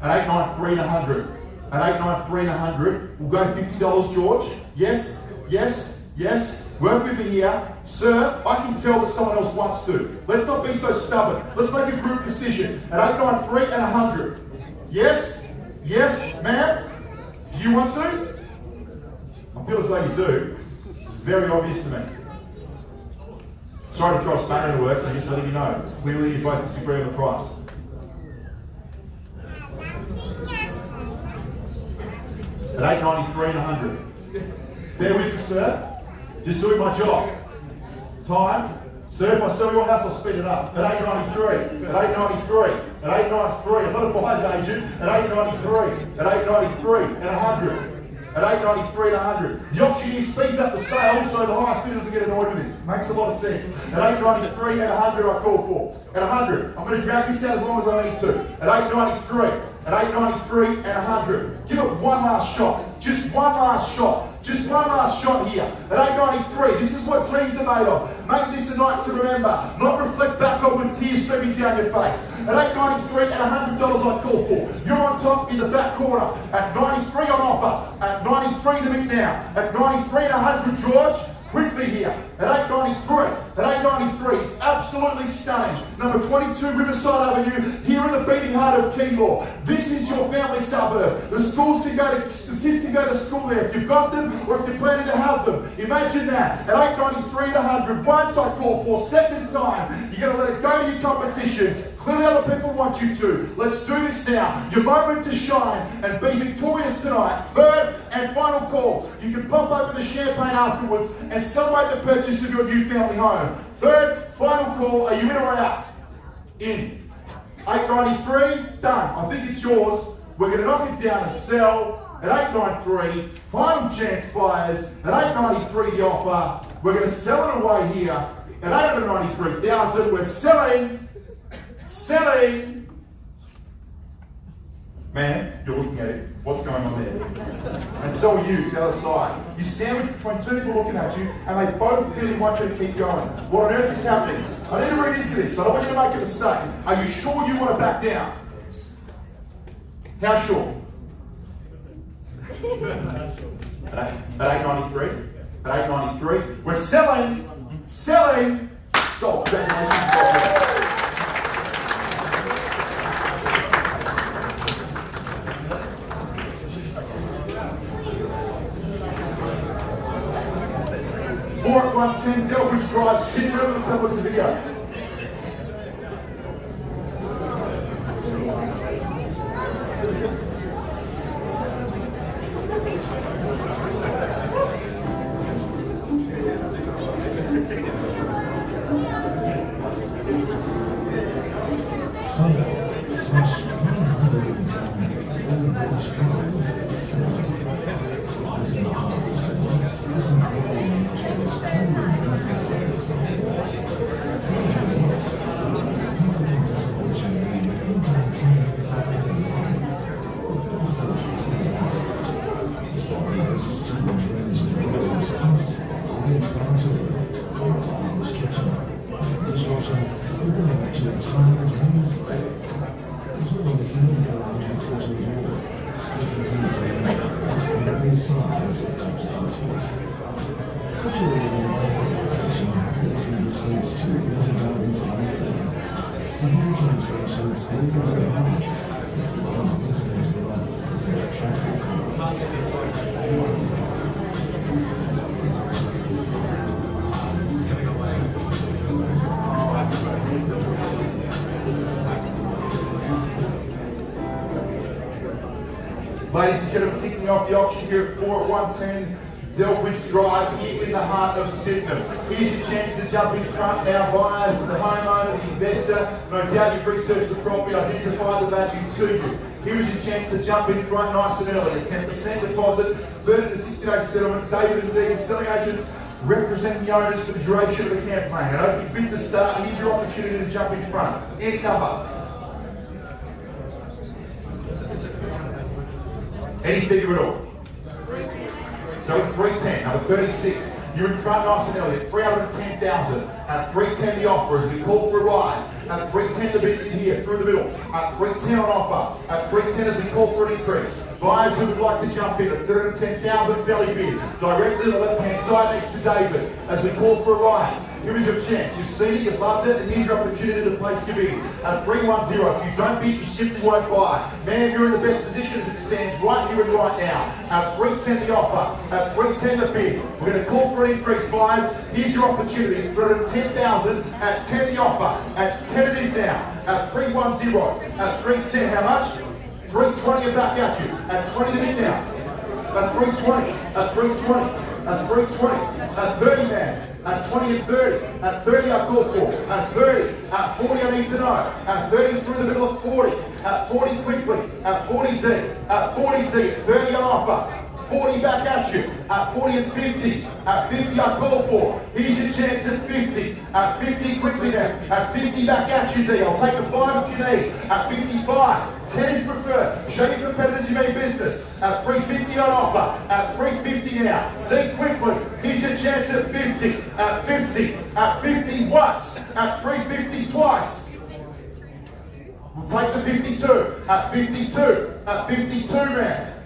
At 893 and 100. At 893 and 100. We'll go $50, George. Yes. Work with me here. Sir, I can tell that someone else wants to. Let's not be so stubborn. Let's make a group decision. At 893 and 100. Yes. Yes, ma'am? Do you want to? I feel as though you do. It's very obvious to me. Sorry to throw a spanner in the works, I'm just letting you know. Clearly you both disagree on the price. At $8.93 and $100. Bear with me, sir. Just doing my job. Time. Sir, if I sell your house, I'll speed it up. At $8.93. At $8.93. At $8.93. I'm not a buyer's agent. At $8.93. At $8.93 and $100. At $8.93 and $100. The auctioneer speeds up the sale so the highest bidders will get annoyed with it. Makes a lot of sense. At $8.93 and $100 I call for. At $100, I'm going to drag this out as long as I need to. At $8.93. At $8.93 and $100. Give it one last shot. Just one last shot. Just one last shot here. At $8.93, this is what dreams are made of. Make this a night to remember, not reflect back on with tears streaming down your face. At $8.93 and $100 I call for. You're on top in the back corner. At $93 on offer. At $93 the bid now. At $93 and $100, George. Quickly here. At $8.93. At $8.93. It's absolutely stunning. Number 22 Riverside Avenue, here in the beating heart of Keilor. This is your family suburb. The kids can go to school there if you've got them or if you're planning to have them. Imagine that. At $8.93 and $100. Once I call for, second time, you're going to let it go to your competition. Clearly other people want you to. Let's do this now. Your moment to shine and be victorious tonight. Third and final call. You can pop open the champagne afterwards and celebrate the purchase of your new family home. Third, final call. Are you in or out? In. $8.93, done. I think it's yours. We're going to knock it down and sell at $8.93. Final chance buyers at $8.93 the offer. We're going to sell it away here at $893,000. We're selling. Man, you're looking at it. What's going on there? And so are you to the other side. You sandwich between two people looking at you, and they both really want you to keep going. What on earth is happening? I need to read into this. I don't want you to make a mistake. Are you sure you want to back down? How sure? At $8.93. At $8.93. We're selling. Sold. Congratulations. At 110 Delbridge Drive, Sydney. Let's have a look at the video. Situated in a location between distance to Water Gardens Lansing, Sydney train station speakers and heights is the one residents below is an attractive complex. Ladies and gentlemen, kicking off the auction here at 4 at 110 Delbridge Drive, here in the heart of Sydenham. Here's your chance to jump in front now, buyers, to the homeowner, the investor. No doubt you've researched the property, identified the value to you. Here's your chance to jump in front nice and early. A 10% deposit, 30 to 60-day settlement. David and Dean, selling agents, representing the owners for the duration of the campaign. An open bid to start, here's your opportunity to jump in front. Any number. Any figure at all. So at 310, number 36, you're in front nice and early at 310,000. At 310 the offer as we call for a rise. At 310 the bid in here through the middle. At 310 on offer. At 310 as we call for an increase. Buyers who would like to jump in, a 310,000 belly bid, directly to the left-hand side next to David, as we call for a rise. Here is your chance. You've seen it, you've loved it, and here's your opportunity to place your bid. At 310, if you don't bid, you simply won't buy. Man, you're in the best position as it stands right here and right now. At 310 the offer, at 310 the bid. We're going to call for an increase, buyers. Here's your opportunity. It's 310,000 at 10 the offer. At 10 it is now. At 310, at 310, how much? 320 are back at you. At 20 the bid now. At 320, at 320, at 320, at 30 man. At 20 and 30, at 30 I call for, at 30, at 40 I need to know, at 30 through the middle of 40, at 40 quickly, at 40D, at 40D, 30 on offer, 40 back at you, at 40 and 50, at 50 I call for, here's your chance at 50, at 50 quickly now, at 50 back at you D, I'll take a 5 if you need, at 55, 10 if you prefer, show your competitors you mean business, at 350 on offer, at 350 now, D quickly, here's your chance at 50, at 50, at 50 once, at 350 twice. We'll take the 52, at 52, at 52 man.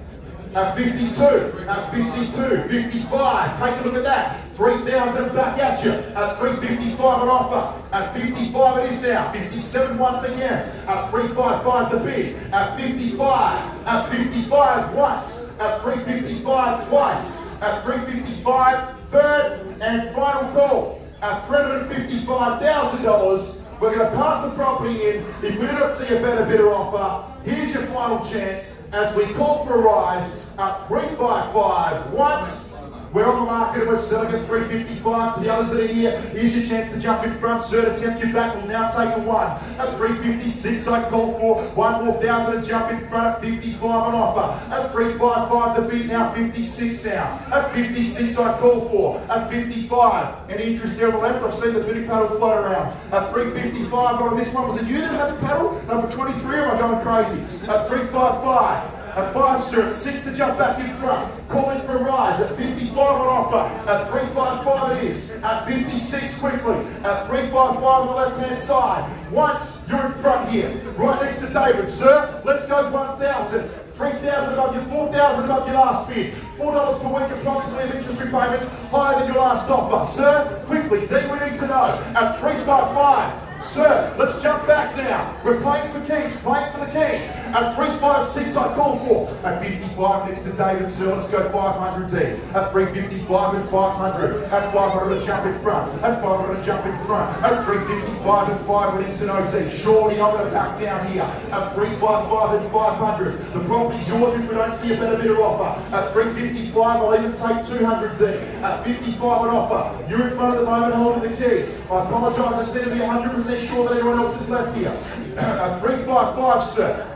At 52, at 52, 55, take a look at that, 3,000 back at you, at 355 on offer, at 55 it is now, 57 once again, at 355 the bid, at 55 once, at 355 twice, at 355, third and final call, at $355,000, we're going to pass the property in. If we do not see a better bidder offer, here's your final chance as we call for a rise at 355 once. We're on the market and we're selling at 355 to the others that are here. Here's your chance to jump in front, sir, to tempt you back. We'll now take a 1 at 356. I call for 1 more thousand to jump in front at 55 on offer. At 355 the bid now, 56 now. At 56 I call for. At 55, any interest there on the left? I've seen the bidding paddle float around. At 355, got on this one. Was it you that had the paddle? Number 23, or am I going crazy? At 355. At 5, sir, at 6 to jump back in front. Calling for a rise at 55 on offer. At 355 it is. At 56 quickly. At 355 on the left-hand side. Once you're in front here, right next to David, sir. Let's go 1,000. 3,000 above your 4,000 above your last bid. $4 per week approximately of interest repayments higher than your last offer. Sir, quickly, D, we need to know. At 355. Sir, let's jump back now. We're playing for keeps, playing for the keys. At 356 I call for. At 55 next to David, sir, let's go 500D. At 355 and 500. At 500 to jump in front. At 500 to jump in front. At 355 and 5 we need to know D. Surely I'm going to back down here. At 355 and 500. The property's yours if we don't see a better bidder offer. At 355 I'll even take 200D. At 55 on offer. You're in front at the moment holding the keys. I apologise, I just need to be 100% sure that anyone else is left here. At 355, sir.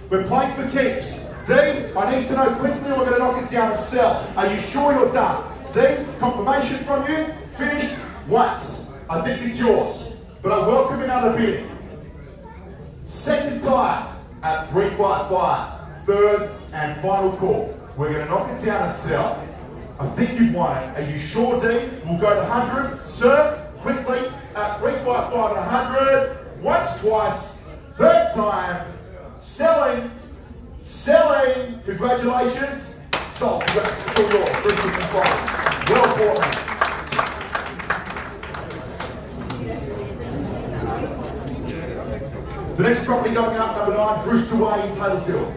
We're playing for keeps. D, I need to know quickly or we're going to knock it down and sell. Are you sure you're done? D, confirmation from you. Finished once. I think it's yours. But I welcome another bidding. Second time at 355. Third and final call. We're going to knock it down and sell. I think you've won it. Are you sure, D? We'll go to 100. Sir, quickly. At 355 and 100, once, twice, third time, selling, congratulations, sold, congratulations, all yours, 355, well bought. The next property going up, number 9, Brewster Way in Taylorsville.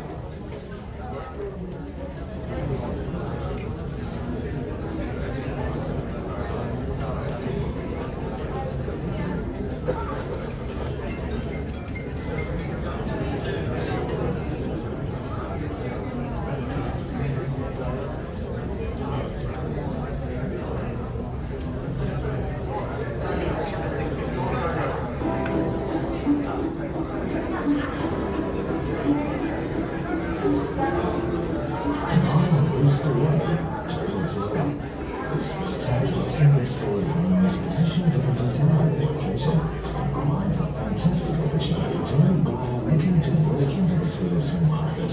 Single-story home is positioned in a desired location and provides a fantastic opportunity to any buyer looking to break into the Taylorsville market.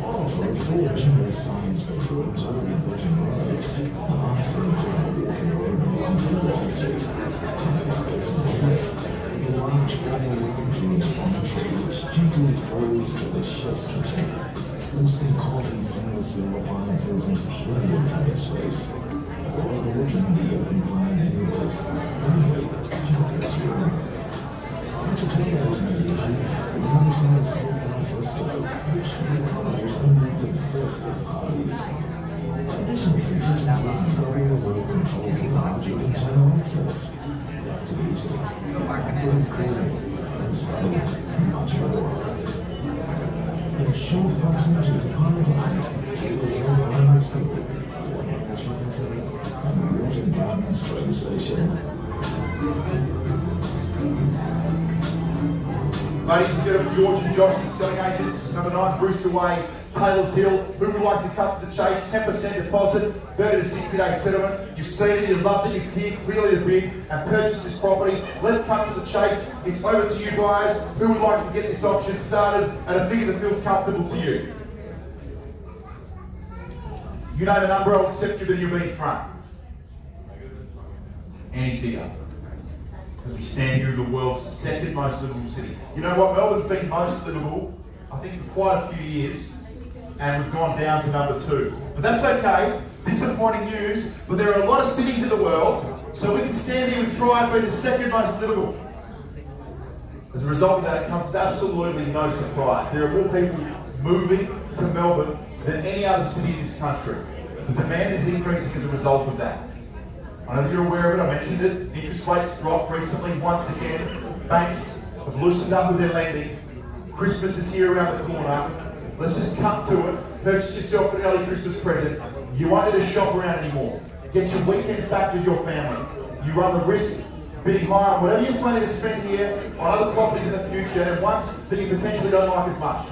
Offering 4 generous-sized bedrooms all in Virgin Roads, the Aston General Walking Road along Wall Street. Private spaces like this, with a large formal living room on the tree which gently flows to the chef's kitchen. boasting quality stainless steel appliances and plenty of counter space. Avoid the legend the open plan anyways. Anyway, this room. Entertainment is made easy. The young size open our first go, which requires only the best of parties. Additional features include double remote control with larger internal access, adaptive heating, active cooling, and styling, and much more. In short proximity to Parliament, Taylor's Hill Primary School, Waterloo Shopping Centre, and Water Gardens train station. Ladies and gentlemen, George and Josh, selling agents, number 9, Brewster Way, Taylor's Hill. Who would like to cut to the chase? 10% deposit, 30 to 60-day settlement. You've seen it, you've loved it, you've heard clearly the bid and purchased this property. Let's cut to the chase. It's over to you guys. Who would like to get this auction started at a figure that feels comfortable to you? You name a number, I'll accept you, but you'll be in front. Any figure. As we stand here in the world's second most livable city. You know what, Melbourne's been most livable, I think, for quite a few years, and we've gone down to number 2. But that's okay, disappointing news, but there are a lot of cities in the world, so we can stand here with pride being the second most livable. As a result of that, it comes with absolutely no surprise. There are more people moving to Melbourne than any other city in this country. The demand is increasing as a result of that. I know that you're aware of it, I mentioned it. Interest rates dropped recently once again. Banks have loosened up with their lending. Christmas is here around the corner. Let's just cut to it. Purchase yourself an early Christmas present. You won't need to shop around anymore. Get your weekends back with your family. You run the risk of bidding higher on whatever you're planning to spend here on other properties in the future, and ones that you potentially don't like as much.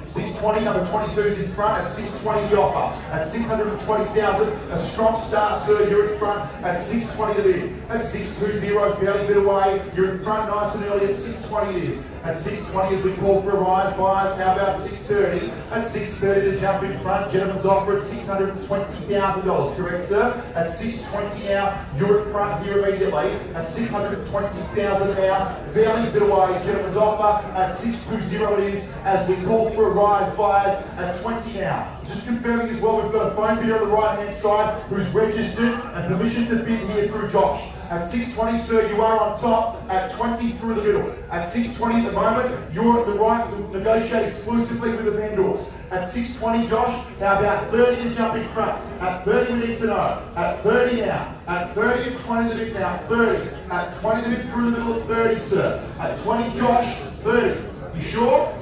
620, number 22 is in front at 620 the offer. At 620,000, a strong start, sir. You're in front at 620 the bid. At 620, fairly bit away. You're in front nice and early at 620 it is. At 620 as we call for a rise, buyers, how about 630? At 630 to jump in front, gentleman's offer at $620,000, correct sir? At 620 now, you're in front here immediately. At 620,000 now, fairly bit away, gentleman's offer at 620 it is as we call for a rise, buyers at 20 now. Just confirming as well, we've got a phone bidder on the right hand side who's registered and permission to bid here through Josh. At 620, sir, you are on top. At 20 through the middle. At 620 at the moment, you're at the right to negotiate exclusively with the vendors. At 620, Josh, how about 30 to jump in front? At 30, we need to know. At 30 now. At 30, 20 the bid now. 30. At 20 the bid through the middle. 30, sir. At 20, Josh. 30. You sure?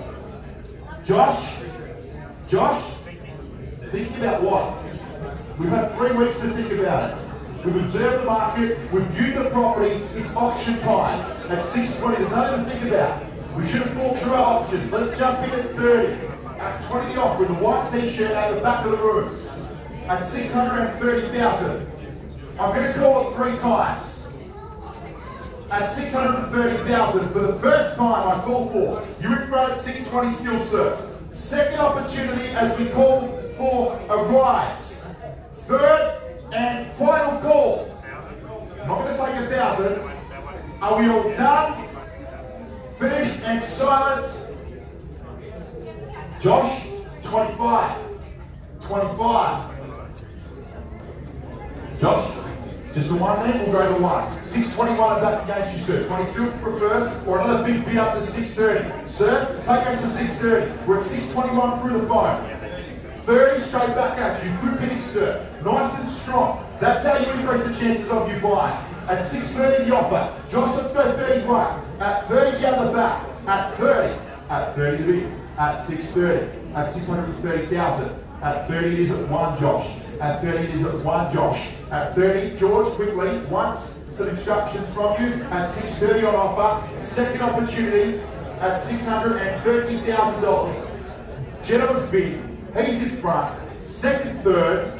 Josh? Josh? Thinking about what? We've had 3 weeks to think about it. We've observed the market, we've viewed the property, it's auction time. At 620, there's nothing to think about. We should have thought through our options. Let's jump in at 30. At 20 the offer, with the white t-shirt out the back of the room. At 630,000. I'm going to call it 3 times. At 630,000, for the first time I call for. You're in front at 620 still, sir. Second opportunity as we call for a rise. Third and final call. I'm not going to take 1,000. Are we all done? Finished and silent? Josh, 25. 25. Josh, just the one then? We'll go to 1. 621 I'm back against you, sir. 22 if you prefer, or another big bid up to 630. Sir, take us to 630. We're at 621 through the phone. 30 straight back at you. Good pitting, sir. Nice and strong. That's how you increase the chances of you buying. At 630 the offer. Josh, let's go 30 right. At 30 down the back. At 30. At 30 the bid. At 630. At 630,000. At 30 it is at 1, Josh. At 30 it is at 1, Josh. At 30, George, quickly, once, some instructions from you. At 630 on offer. Second opportunity at $630,000. Gentleman's bid. He's in front. Second, third,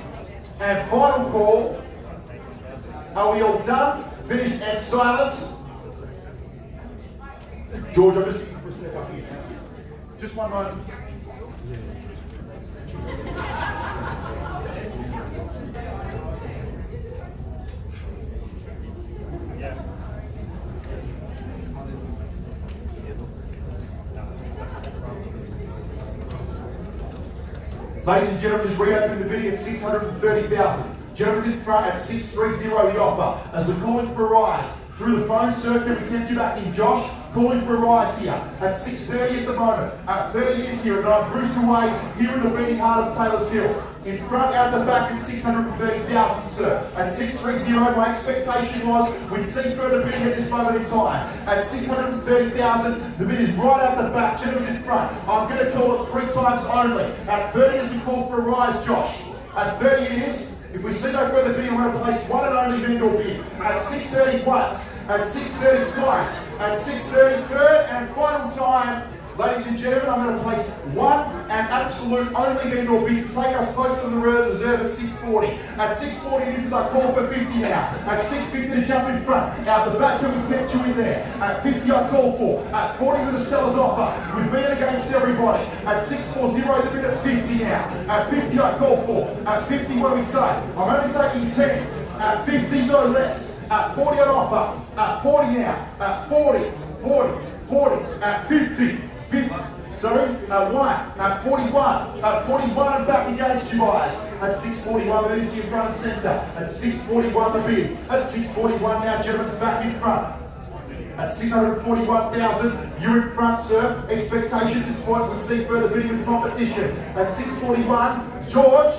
and final call. Are we all done? Finished and silent? George, I'm just looking for a step up here. Just one moment. Ladies and gentlemen, just reopening the bidding at 630,000. Gentlemen's in front at 630 the offer. As we're calling for a rise through the phone circuit, we tempt you back in. Josh, calling for a rise here at 630 at the moment. At 30 is here, and I'm Brewster Way here in the beating heart of Taylor's Hill. In front, out the back at 630,000, sir. At 630, my expectation was we'd see further bidding at this moment in time. At 630,000, the bid is right out the back. Gentlemen in front, I'm going to call it 3 times only. At 30 as we call for a rise, Josh. At 30 it is. If we see no further bidding, I'm going to place one and only vendor bid. At 630 once, at 630 twice, at 630 third and final time. Ladies and gentlemen, I'm going to place one and absolute only vendor bid to take us close to the reserve at 640. At 640 this is I call for 50 now. At 650 to jump in front. Out the back we tempt you in there. At 50 I call for. At 40 with the seller's offer. We've been against everybody. At 640 the bid at 50 now. At 50 I call for. At 50 what do we say? I'm only taking 10s. At 50 no less. At 40 on offer. At 40 now. At 40. At 50. 50, sorry, at 1, at 41, at 41 and back against you guys. At 641, the bid is in front and centre. At 641 the bid. At 641 now, gentlemen, back in front. At 641,000, you're in front, sir. Expectation at this point would see further bidding with competition. At 641, George,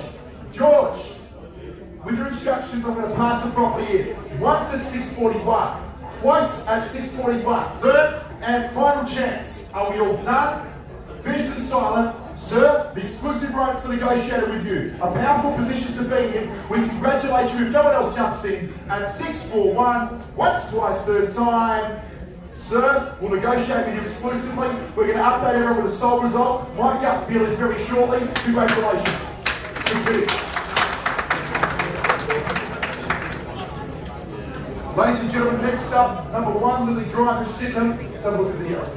with your instructions, I'm going to pass the property in. Once at 641, twice at 641, third and final chance. Are we all done? Finished and silent. Sir, the exclusive rights to negotiate with you. A powerful position to be in. We congratulate you if no one else jumps in. At 641, once, twice, third time. Sir, we'll negotiate with you exclusively. We're going to update everyone with a sole result. My gut feel is very shortly. Congratulations. Ladies and gentlemen, next up, number 1, Lily Drive in Sydenham. Let's have a look at the video.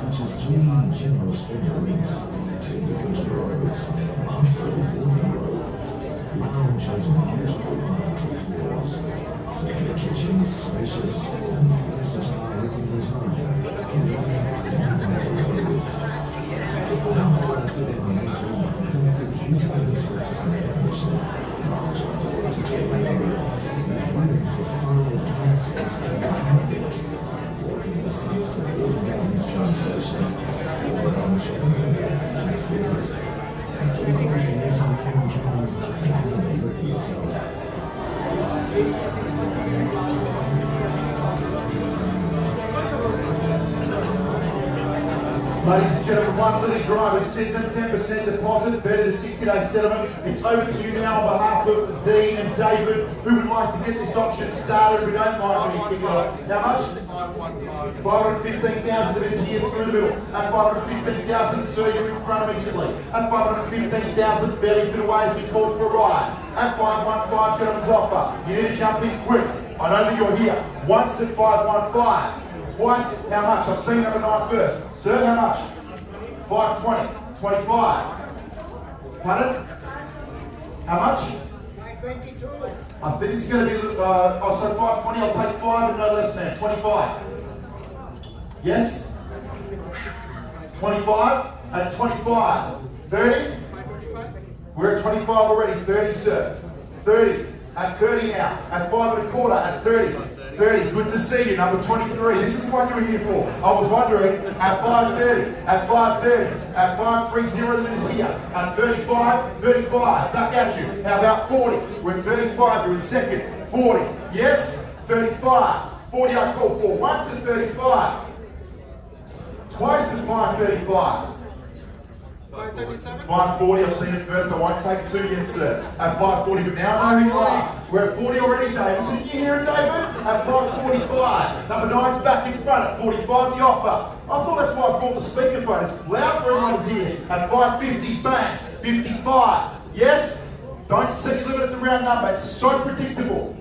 Features 3 generous bedrooms, 2 good roads, master living room, lounge has beautiful marble floors, circular kitchen, spacious and versatile living design, heating spaces and air conditioning, large automated area, with room for 5 councils and a cabinet. Walking distance to the Golden Gardens train station, or on shopping centre and speakers. And take always the next weekend drive and have a look for yourself. Ladies and gentlemen, 1 Lily Drive in Sydenham, 10% deposit, better to 60-day settlement. It's over to you now on behalf of Dean and David, who would like to get this auction started. We don't mind when you kick it off. How much? 515,000 of it is here through the middle. At 515,000, sir, you're in front immediately. At 515,000, barely bit away as we called for a rise. At 515, gentlemen's offer. You need to jump in quick. I know that you're here. Once at 515. Twice, how much? I've seen number 9 first. Sir, how much? 520. 25. Pardon? How much? 22. I think this is going to be, so 520, I'll take 5 and no less than 25. Yes? 25? At 25. 30? We're at 25 already. 30, sir. 30. At 30 now. At 5 1/4. At 30. 30, good to see you, number 23. This is what you were here for. I was wondering, at 5:30, at 5:30, at 5:30, the minutes here, at 35, 35, back at you. How about 40? We're at 35, you're in second. 40, yes? 35, 40 I call for. Once at 35, twice at 5:35. 5:40, I've seen it first, I won't take 2 yet, sir. At 5:40, but now I know who you are. We're at 40 already, David. Did you hear it, David? At 5:45. Number 9's back in front at 45, the offer. I thought that's why I brought the speakerphone. It's loud for everyone here. At 5:50, bang. 55. Yes? Don't set your limit at the round number. It's so predictable.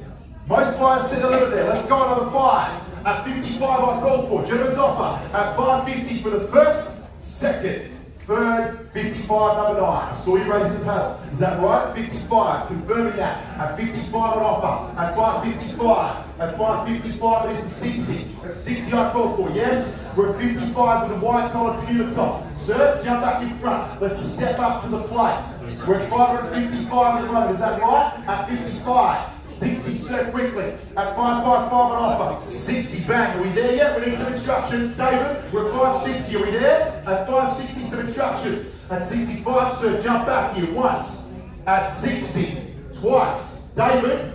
Most players set a limit there. Let's go another 5. At 55, I call for. Gentlemen's offer. At 5:50 for the first, second, third, 55, number 9. I saw you raising the paddle. Is that right? 55. Confirming that. At 55 on offer. At 5:55. At 5:55 it is 60. At 60 I call for. Yes? We're at 55 with a white collared Puma top. Sir, jump back in front. Let's step up to the plate. We're at 555 at the moment. Is that right? At 55. 60, sir, quickly. At 555 on offer. 60, bang. Are we there yet? We need some instructions. David, we're at 560. Are we there? At 560, some instructions. At 65, sir, jump back here once. At 60, twice. David,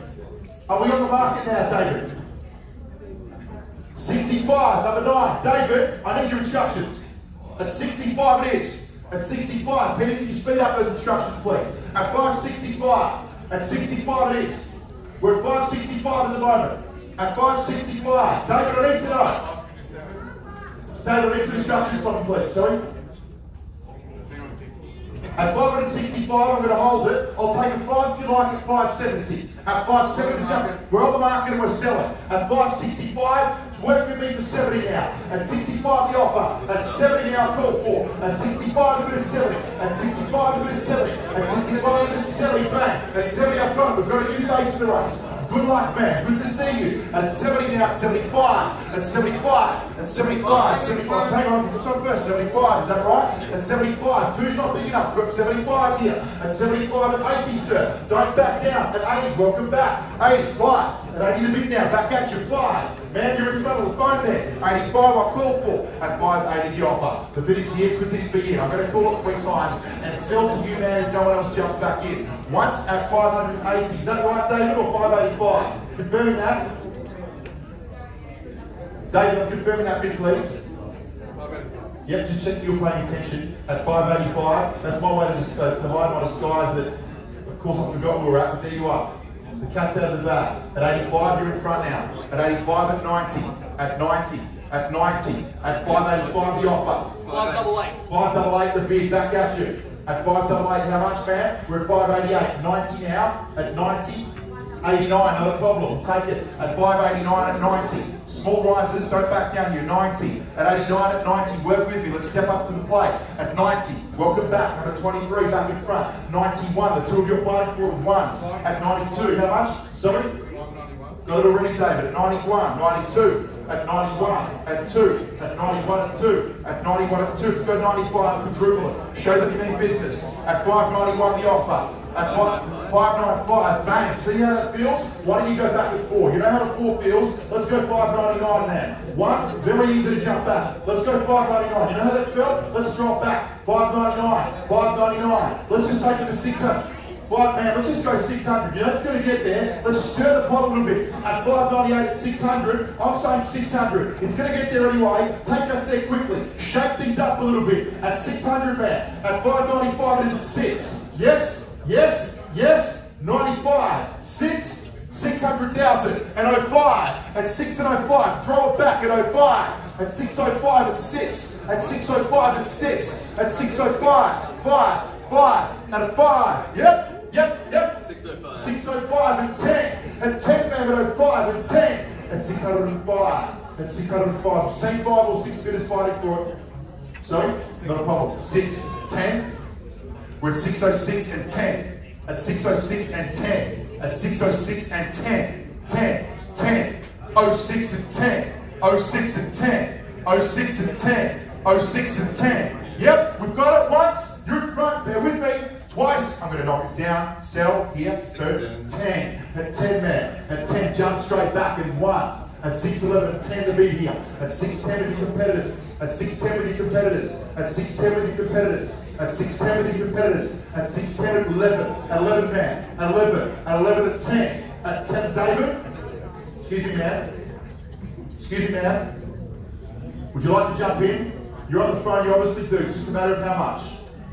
are we on the market now, David? 65, number 9. David, I need your instructions. At 65 it is. At 65, Peter, can you speed up those instructions, please? At 565. At 65 it is. We're at 565 at the moment. At 565. David, I need to know. David, I need some instructions from you, please. Sorry? At 565, I'm going to hold it. I'll take a 5 if you like at 570. At 570, jump. We're on the market and we're selling. At 565, work with me for 70 now. At 65, the offer. At 70 now, I call for. At 65, a bit at 70. At 65, a bit at 70. At 65, a bit at 70, bang. At 70, I've got it. We've got a new base for the race. Good luck, man. Good to see you. At 70 now, at 75. At 75. At 75. 75. Hang on, what's on first? 75, is that right? At 75. 2's not big enough. We've got 75 here. At 75 at 80, sir. Don't back down. At 80, welcome back. 85. At 80 the big now. Back at you. 5. Man, you're in front of the phone there. 85, I call for. At 580, the offer. The bid is here. Could this be it? I'm going to call it 3 times and sell to you, man, if no one else jumps back in. Once at 580. Is that right, David, or 585? Confirming that. David, I'm confirming that bid, please. Yep, just check that you're paying attention. At 585, that's my way to hide my disguise that, of course, I forgot where we're at, but there you are. The cat's out of the bag. At 85, you're in front now. At 85, at 90. At 90. At 90. At 585, the offer. 588. 588, the bid, back at you. At 588, how much, man? We're at 588. 90 now. At 90. 89, not a problem. Take it. At 589, at 90. Small risers, don't back down here. 90. At 89, at 90. Work with me. Let's step up to the plate. At 90. Welcome back. Number 23, back in front. 91. The two of you are fighting for it once. At 92. How much? Sorry? Got it already, David. At 91. 92. At 91. At 2. At 91 at 2. At 91 at 2. Let's go 95. Quadruple it. Show them you mean business. At 591, the offer. At 595, bang. See how that feels? Why don't you go back at 4? You know how a 4 feels? Let's go 599 now. 1, very easy to jump back. Let's go 599. You know how that felt? Let's drop back. 599. 599. Let's just take it to 600. Man, let's just go 600. You know it's going to get there. Let's stir the pot a little bit. At 598, at 600, I'm saying 600. It's going to get there anyway. Take us there quickly. Shake things up a little bit. At 600, man. At 595, it is at 6. Yes? Yes, yes, 95, 6, 600,000, and 05, at 6 and 05, throw it back at 05, at 605, at 6, at 605, at 6, at 605, 5, 5, and a 5, yep, 605. 605, and 10, at 10, man, at 05, and 10, at 605, at 605, same 5 or 6 bidders fighting for it, sorry, not a problem, 6, 10, we're at 606 and 10. At 606 and 10. At 606 and 10. 10. 10. 06 and 10. 06 and 10. 06 and 10. 06 and 10. Yep, we've got it once. You're in front. Bear with me. Twice. I'm going to knock it down. Sell. Here. 10. 10. At 10, man. At 10, jump straight back in 1. At 611, 10 to be here. At 610 with your competitors. At 610 with your competitors. At 610 with your competitors. At 610 with your competitors. At 610 at 11. At 11, man. At 11. At 11 at 10. At 10, David. Excuse me, man. Excuse me, man. Would you like to jump in? You're on the phone, you obviously do. It's just a matter of how much.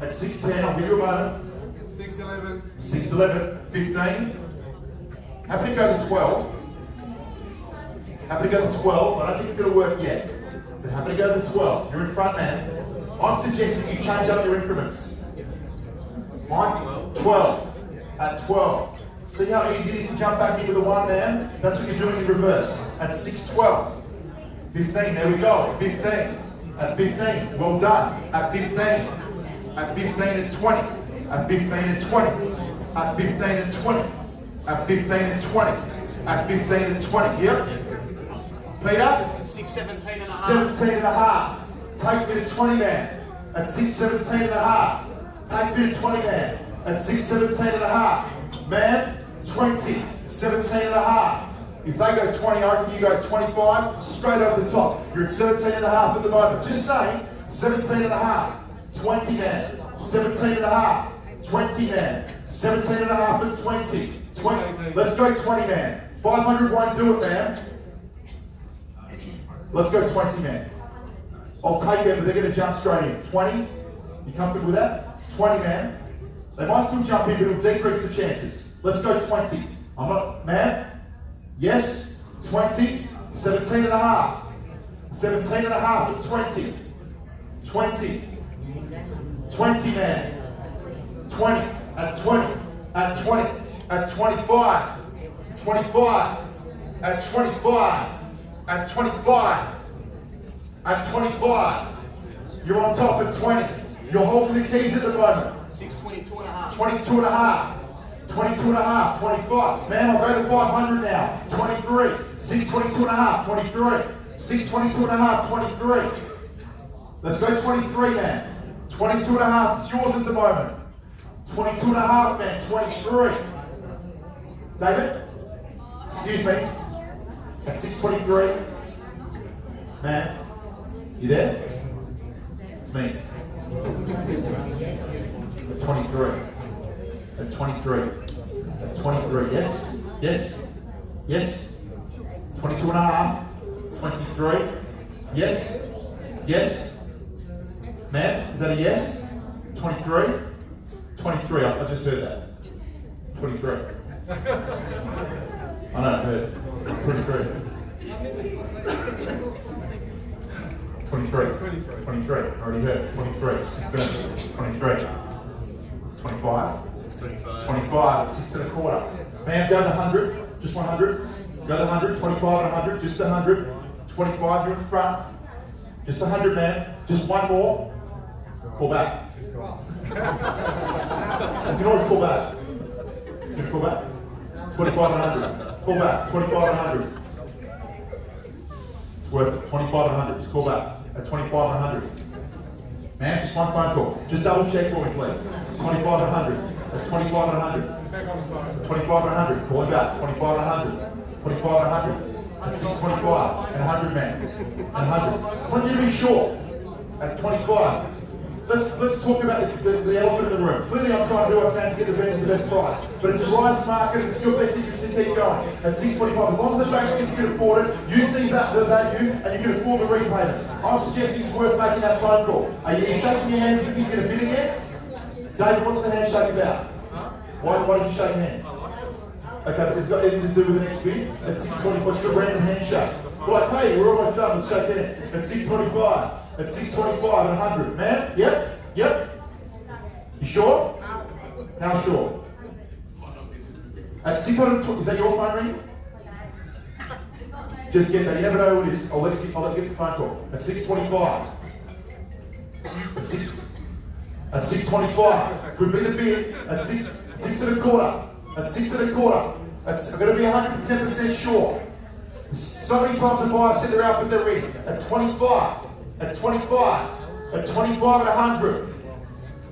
At 610, I'll give you a moment. 611. 611, 15. Happy to go to 12. Happy to go to 12. I don't think it's going to work yet. But happy to go to 12. You're in front, man. I'm suggesting you change up your increments. Mine? 12. At 12. See how easy it is to jump back into the 1, man? That's what you're doing in reverse. At 6, 12. 15, there we go. 15. At 15, well done. At 15. At 15 and 20. At 15 and 20. At 15 and 20. At 15 and 20. At 15 and 20. Yep. Peter? 6:17 and a half. 17 and a half. Take me to 20, man. At 6:17 and a half. Take me to 20, man. At 6:17 and a half. Man, 20. 17 and a half. If they go 20, I reckon you go 25, straight over the top. You're at 17 and a half at the moment. Just saying, 17 and a half. 20, man. 17 and a half. 20, man. 17 and a half at 20. 20. Let's go 20, man. 500 won't do it, man. Let's go 20, man. I'll take it, but they're going to jump straight in. 20. You comfortable with that? 20, man. They might still jump in, but it'll decrease the chances. Let's go 20. I'm not, man. Yes. 20. 17 and a half. 17 and a half at 20. 20. 20, man. 20. At 20. At 20. At 25. 25. At 25. At 25. At 25. You're on top at 20. You're holding the keys at the moment. 6:22 and a half. 22 and a half. 22 and a half. 25. Man, I'll go to 500 now. 23. 6:22 and a half. 23. 6:22 and a half. 23. Let's go 23, man. 22 and a half. It's yours at the moment. 22 and a half, man. 23. David? Excuse me. At 6:23. Man, you there? It's me. At 23. At 23. At 23. Yes? Yes? Yes? 22 and a half. 23. Yes? Yes? Man, is that a yes? 23? 23. I just heard that. 23. I know, I heard. 23. 23. 23. I already heard. 23. 23. 25. 6:25. 25. 6 and a quarter. Man, go to 100. Just 100. Go to 100. 25 and 100. Just 100. 25. You're in front. Just 100, man. Just one more. Call back. You can always call back. You can call back. 25 and 100. Call back. 25 and 100. It's worth it. 25 and 100. Just call back. At 25 and 100. Man, just one phone call. Just double check for me, please. 25 and 100. At 25 and 100. 25 and 100. Call it back. 25 and 100. 25 and 100. At 625 and 100, man. And 100. When you be sure. At 25. Let's talk about the elephant in the room. Clearly I'm trying to do what I can to get the best price. But it's a rising market and it's your best interest to keep going. At 625, as long as the bank says you can afford it, you see that the value and you can afford the repayments. I'm suggesting it's worth making that phone call. Are you shaking your hand? Do you think you're going to fit again? David, what's the handshake about? Why did you shake hands? Okay, but it's got anything to do with the next bid. At 625, it's a random handshake. Right, hey, we're almost done. Let's shake hands. At 625. At 625 and 100. Man? Yep? Yep? You sure? How sure? At 600, is that your phone ringing? Just get that. You never know who it is. I'll let you get the phone call. At 625. At 625. Could be the bid. At 6 and a quarter. At 6 and a quarter. I'm going to be 110% sure. So many times the buyer said they're out, but they're in. At 25. At 25, at 25 and 100,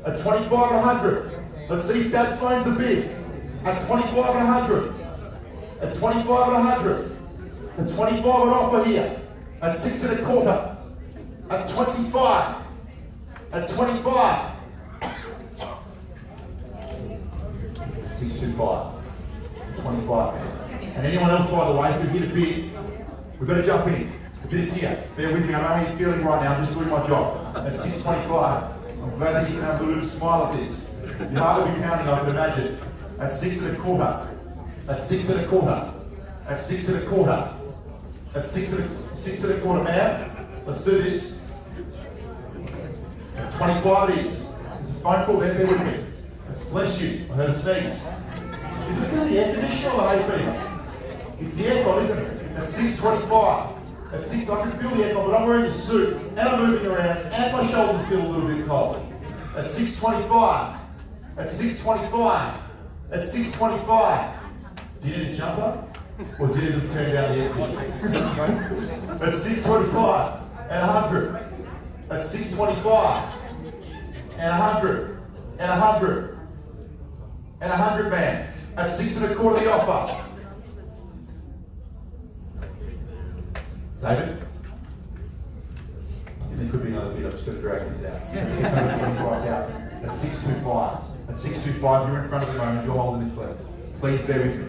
at 25 and 100. Let's see if Dad's phone's the bid. At 25 and 100, at 25 and 100, at 25 an offer here, at 6 and a quarter, at 25, at 25, 625, 25. And anyone else, by the way, if you hit a bid, we better jump in. The bid is here. Bear with me. I know how you're feeling right now. I'm just doing my job. At 625, I'm glad that you can have a little smile at this. Your heart will be pounding, I can imagine. At 6 and a quarter, At 6 1/4. At 6 1/4. At 6 1/4, man. Let's do this. At 25 it is. There's a phone call there, bear with me. Bless you. I heard a sneeze. Is it because of the air conditioner or the hay fever? It's the aircon, isn't it? At 6:25. At 6, I can feel the aircon, but I'm wearing a suit and I'm moving around and my shoulders feel a little bit cold. At 6:25. At 6:25. At 6:25. Do you need a jumper? Or do you need to turn down the air conditioner? At 6:25. And 100. At 6:25. And 100. And 100. And 100, man. At 6 1/4 the offer. David? There could be another bid. I'm just going to drag this out. 625,000. At 625. At 625, you're in front of the moment. You're holding it, please. Please bear with me.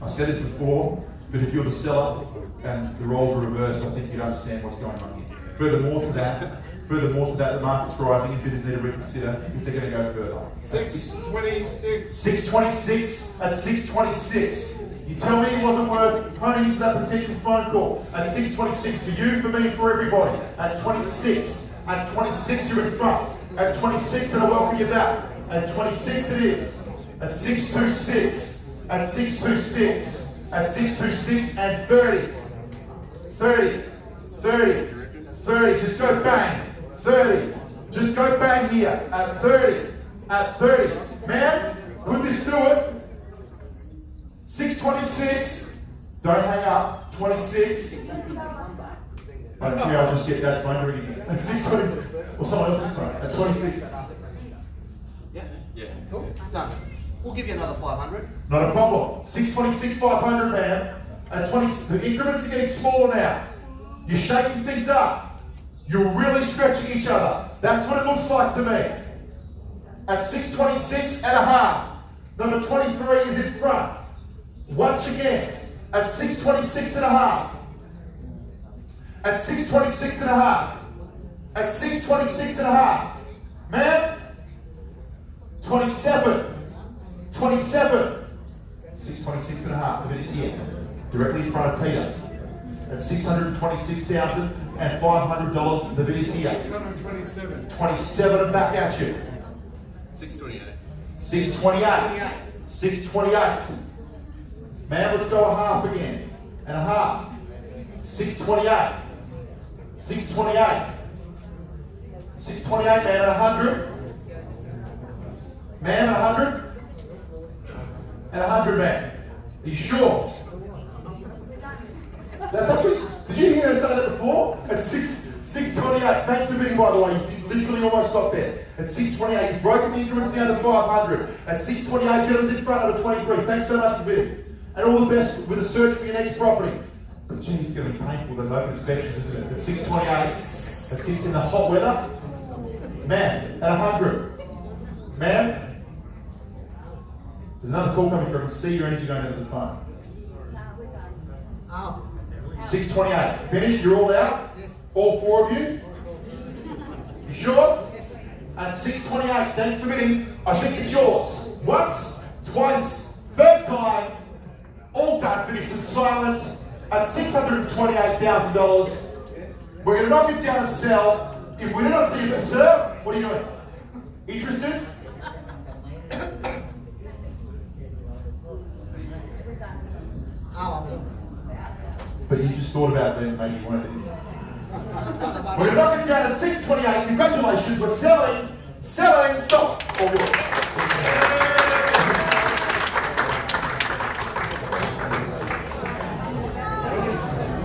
I said this before, but if you're the seller and the roles are reversed, I think you'd understand what's going on here. Furthermore to that, the market's rising and bidders need to reconsider if they're going to go further. 626. 626 at 626. You tell me it wasn't worth honing into that potential phone call. At 626 for you, for me, for everybody. At 26. At 26 you're in front. At 26 and I welcome you back. At 26 it is. At 626. At 626. At 626 and 30. 30. 30. 30. Just go bang. 30. Just go bang here. At 30. At 30. Man, could this do it? 626. Don't hang up. 26. I don't care, I'll just get that phone ringing. At 620. Or someone else's phone. At 26. Yeah. Yeah. Cool. Done. We'll give you another 500. Not a problem. 626, 500, man. At 20, the increments are getting smaller now. You're shaking things up. You're really stretching each other. That's what it looks like to me. At 626 and a half. Number 23 is in front. Once again, at 626 and a half. At 626 and a half. At 626 and a half. Man, 27. 27. 626 and a half. The bid is here. Directly in front of Peter. At $626,500, the bid is here. 627. 27 and back at you. 628. 628. 628. Man, let's go a half again. And a half. 628. 628. 628, man, at 100. Man, at 100. And 100, man. Are you sure? That's what, did you hear us say that before? At 628. Thanks for bidding, by the way. You literally almost got there. At 628, you've broken the increments down to 500. At 628, gentlemen's in front of the 23. Thanks so much for bidding. And all the best with the search for your next property. But gee, it's going to be painful, those open inspections, isn't it? At 628, at 6 in the hot weather. Man, at 100. Man, there's another call coming through. I can see your energy going into the phone. 628. Finished? You're all out? All four of you? You sure? At 628. Thanks for bidding. I think it's yours. Once, twice, third time. All done. Finished in silence. At $628,000. We're going to knock it down and sell. If we do not see you, sir, what are you doing? Interested? But you just thought about them, maybe you wanted to. We're going to knock it down at 628. Congratulations, we're selling, sold. All yours.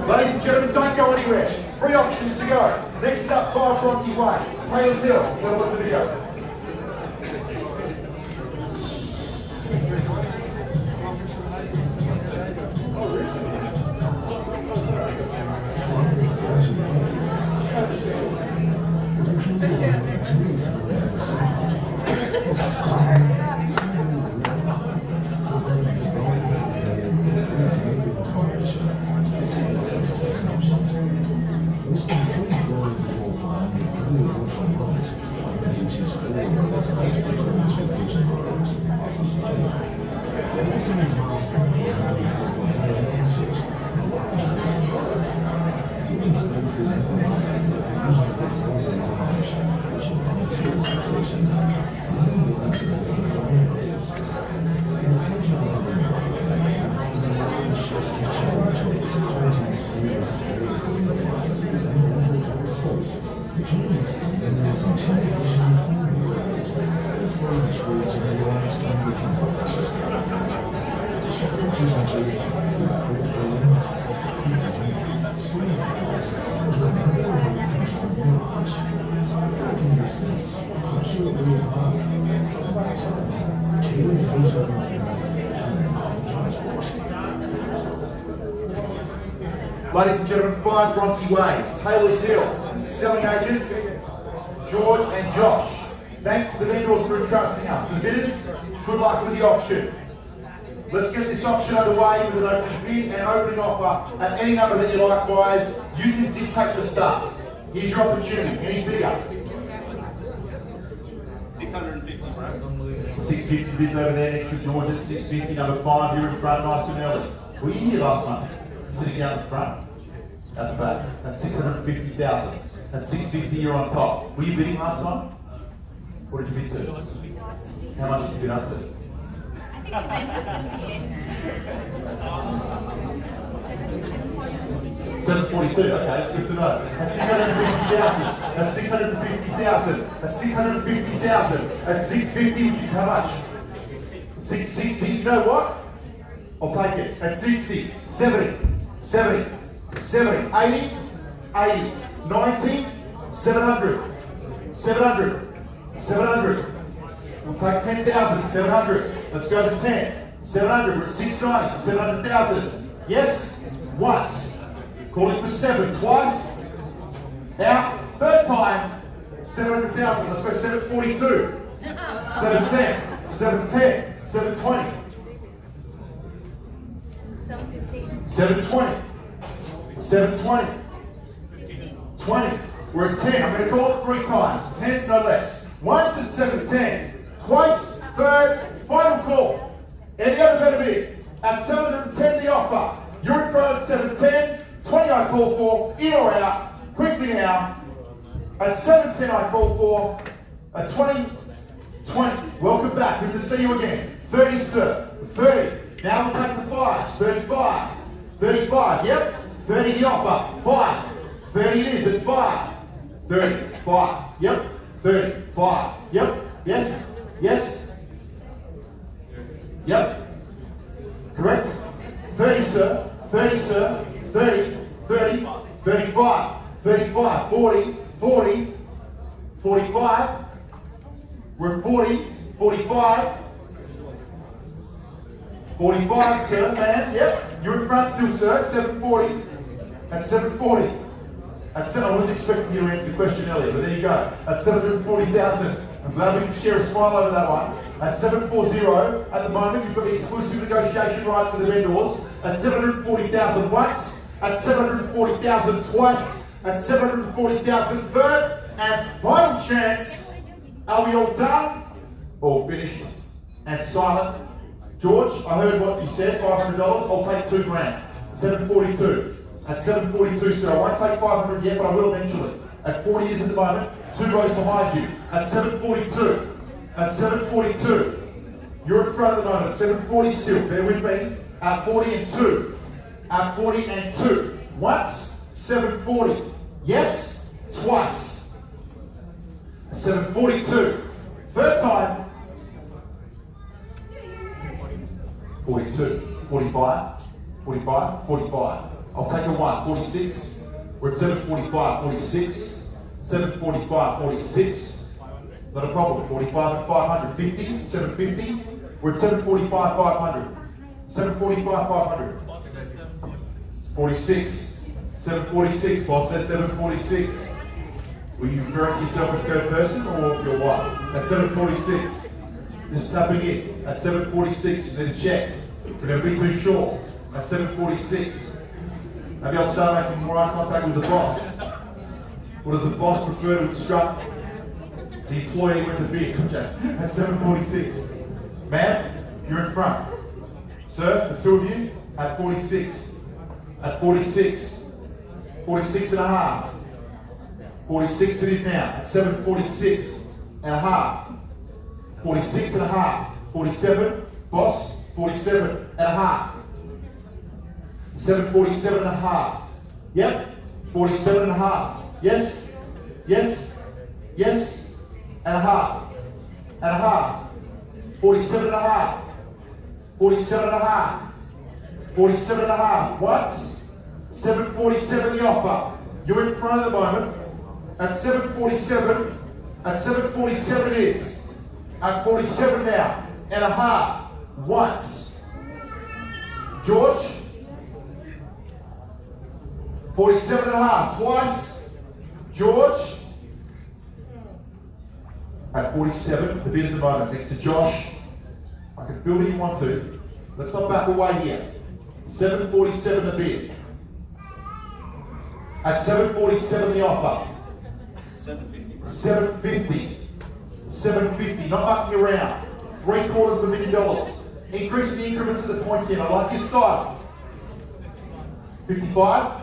Ladies and gentlemen, don't go anywhere. 3 options to go. Next up, 5 Bronte Way. Taylor's Hill. Have a look at the video. Listeners must understand human spaces endless, the provision for further knowledge, which invites relaxation, learning the activity from areas. In the section of the mind shifts to change its qualities in the state of devices and mental space, which means that there is intimidation from areas that flow through to the light and recognize. Ladies and gentlemen, 5 Bronte Way, Taylor's Hill, selling agents, George and Josh. Thanks to the vendors for entrusting us. The bidders, good luck with the auction. Let's get this auction underway with an opening bid and opening offer at any number that you like, guys. You can dictate the start. Here's your opportunity. Any bigger? 650, bro. 650 bids over there next to George at 650. Number 5 here in front, nice and early. Were you here last month? Sitting down the front, at the back. That's 650,000. That's 650. You're on top. Were you bidding last time? What did you bid to? How much did you bid up to? 742, okay, that's good to know. That's 650,000. That's 650,000. That's 650,000. That's 650, which is how much? 660, you know what? I'll take it. At 60, 70, 70, 70, 80, 80, 90, 700, 700, 700. We'll take 10,000, 700. Let's go to 10, 700. We're at 690, 700,000. Yes? Once. Calling for 7, twice. Out. Third time, 700,000. Let's go 742, 710, 710, 720. 720, 720, 20. We're at 10. I'm going to call it 3 times. 10, no less. Once at 710. Twice, third, final call. Any other better bid? At 710 the offer. You're in front at 710. 20 I call for. In or out. Quickly now. At 710 I call for. At 20, 20. Welcome back. Good to see you again. 30, sir. 30. Now we'll take the 5s. 35. 35. Yep. 30 the offer. 5. 30 it is at 5. 30. 5. Yep. 30. 5. Yep. Yes. Yes. Yep. Correct. 30, sir. 30, sir. 30. 30. 35. 35. 40. 40. 45. We're at 40. 45. 45, sir, man. Yep. You're in front still, sir. 740. At 740. At 7, I wasn't expecting you to answer the question earlier, but there you go. At 740,000. I'm glad we can share a smile over that one. At 740, at the moment, you've got the exclusive negotiation rights for the vendors. At 740,000 once. At 740,000 twice. At 740,000 third. And final chance. Are we all done? All finished. And silent. George, I heard what you said, $500. I'll take $2 grand. 742. At 742, sir. I won't take 500 yet, but I will eventually. At 40 years at the moment, 2 rows behind you. At 742. At 742. You're in front at the moment. 740 still. Bear with me. At 40 and 2. At 40 and 2. Once. 740. Yes. Twice. 742. Third time. 42, 45, 45, 45. I'll take a 1, 46. We're at 745, 46. 745, 46. Not a problem. 45 at 500, 50, 750. We're at 745, 500. 745, 500. 46. 746. Boss said 746. Were you referring to yourself in third person or your wife? At 746. Just snapping in at 746, and then check. We're going to be too short at 746. Maybe I'll start making more eye contact with the boss. Or does the boss prefer to instruct the employee when to bid? Okay, at 746. Ma'am, you're in front. Sir, the two of you, at 46. At 46. 46 and a half. 46 it is now. At 746 and a half. 46 and a half. 47, boss, 47 and a half. 747 and a half. Yep, 47 and a half. Yes, yes, yes, and a half. And a half. 47 and a half. 47 and a half. 47 and a half. Once. 747 the offer. You're in front at the moment. At 747. At 747 it is. At 47 now. And a half. Once. George. 47 and a half. Twice. George. At 47, the bid at the moment, next to Josh. I can build it if you want to. Let's not back away here. 747 the bid. At 747 the offer. 750. 750. 750, not mucking around. $750,000. Increase the increments of the points in. I like your style. 55.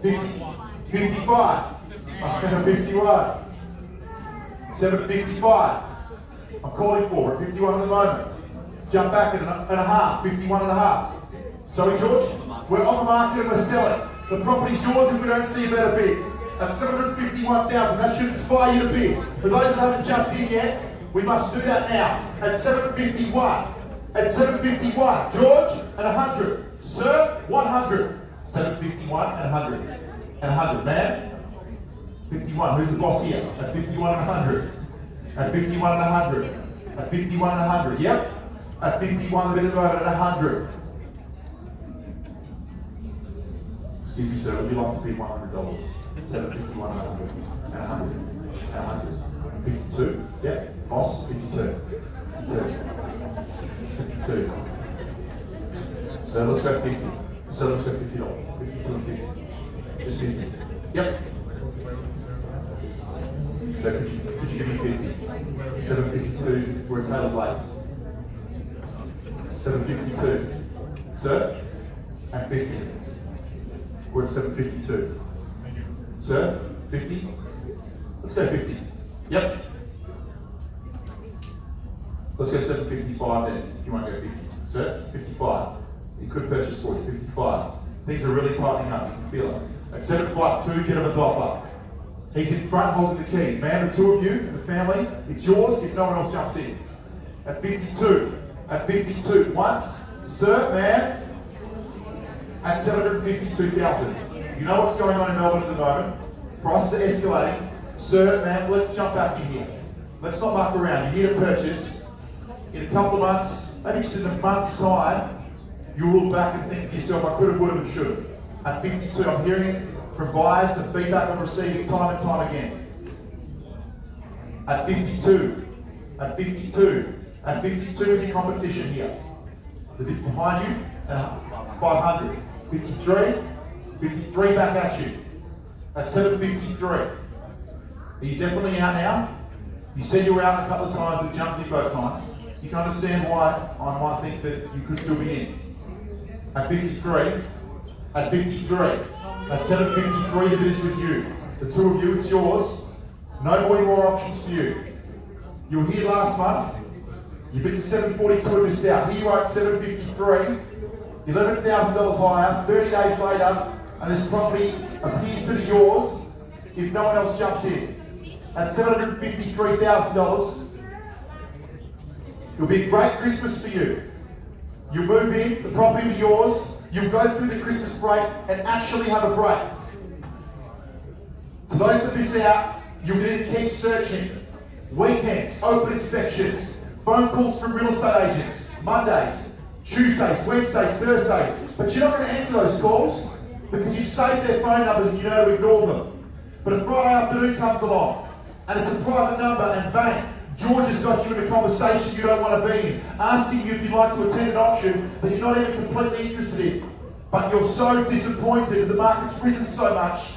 50. 55. I'm 51. 755. I'm calling for it. 51 at the moment. Jump back at and a half. 51 and a half. Sorry, George. We're on the market and we're selling. The property's yours if we don't see a better bid. At 751,000. That should inspire you to bid. For those that haven't jumped in yet, we must do that now. At 751. At 751. George and 100. Sir, 100. 751 and 100. And 100. Man. 51, who's the boss here? At 51 and 100. At 51 and 100. At 51 and 100, yep. At 51, the bid at 100. Excuse me, sir, would you like to bid $100? 751 and 100. And 100. And 100. 52, yep. Boss, 52. 52. 52. So let's go 50. So let's go $50. 52 and 50. Just 50. Yep. So could you give me 50? 752, we're at Taylor's Lake. 752. Sir? At 50. We're at 752. Sir? 50? Let's go 50. Yep. Let's go 755 then, if you want to go 50. Sir? 55. He could purchase for you, 55. Things are really tightening up, you can feel it. At 752, gentlemen's offer. He's in front holding the keys. Man, the two of you, the family, it's yours if no one else jumps in. At 52. At 52. Once. Sir, man. At 752,000. You know what's going on in Melbourne at the moment. Prices are escalating. Sir, man, let's jump back in here. Let's not muck around. You're here to purchase. In a couple of months, maybe just in a month's time, you'll look back and think to yourself, I could have, would have, and should have. At 52, I'm hearing it from buyers, the feedback I'm receiving time and time again. At 52, at 52, at 52 in the competition here. The bit behind you, 500. 53, 53 back at you. At 753. Are you definitely out now? You said you were out a couple of times, but jumped in both times. You can understand why I might think that you could still be in. At 53, at 53, at 753, the bid is with you. The two of you, it's yours. No more options for you. You were here last month. You bid to 742 and missed out. Here you are at 753, $11,000 higher, 30 days later, and this property appears to be yours if no one else jumps in. At $753,000, it'll be a great Christmas for you. You'll move in, the property will be yours, you'll go through the Christmas break and actually have a break. To those that miss out, you'll need to keep searching. Weekends, open inspections, phone calls from real estate agents, Mondays, Tuesdays, Wednesdays, Thursdays. But you're not going to answer those calls because you've saved their phone numbers and you know to ignore them. But a Friday afternoon comes along and it's a private number and bang, George has got you in a conversation you don't want to be in, asking you if you'd like to attend an auction that you're not even completely interested in. But you're so disappointed that the market's risen so much,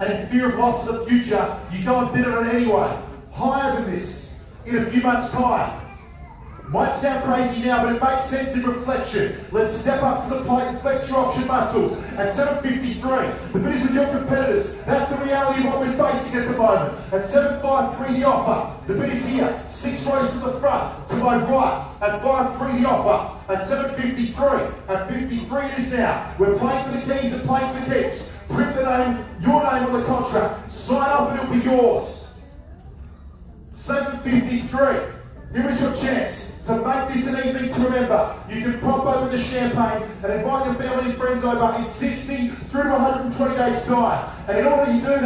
and in fear of loss of the future, you go and bid on it anyway, higher than this, in a few months' time. Might sound crazy now, but it makes sense in reflection. Let's step up to the plate and flex your option muscles. At 7.53, the bid is with your competitors. That's the reality of what we're facing at the moment. At 7.53, the offer. The bid is here. 6 rows to the front, to my right. At 5.3, the offer. At 7.53, at 53 it is now. We're playing for the keys and playing for keeps. Print the name, your name on the contract. Sign up and it'll be yours. 7.53, here is your chance to make this an evening to remember. You can pop open the champagne and invite your family and friends over in 60 through to 120 days time. And in order to do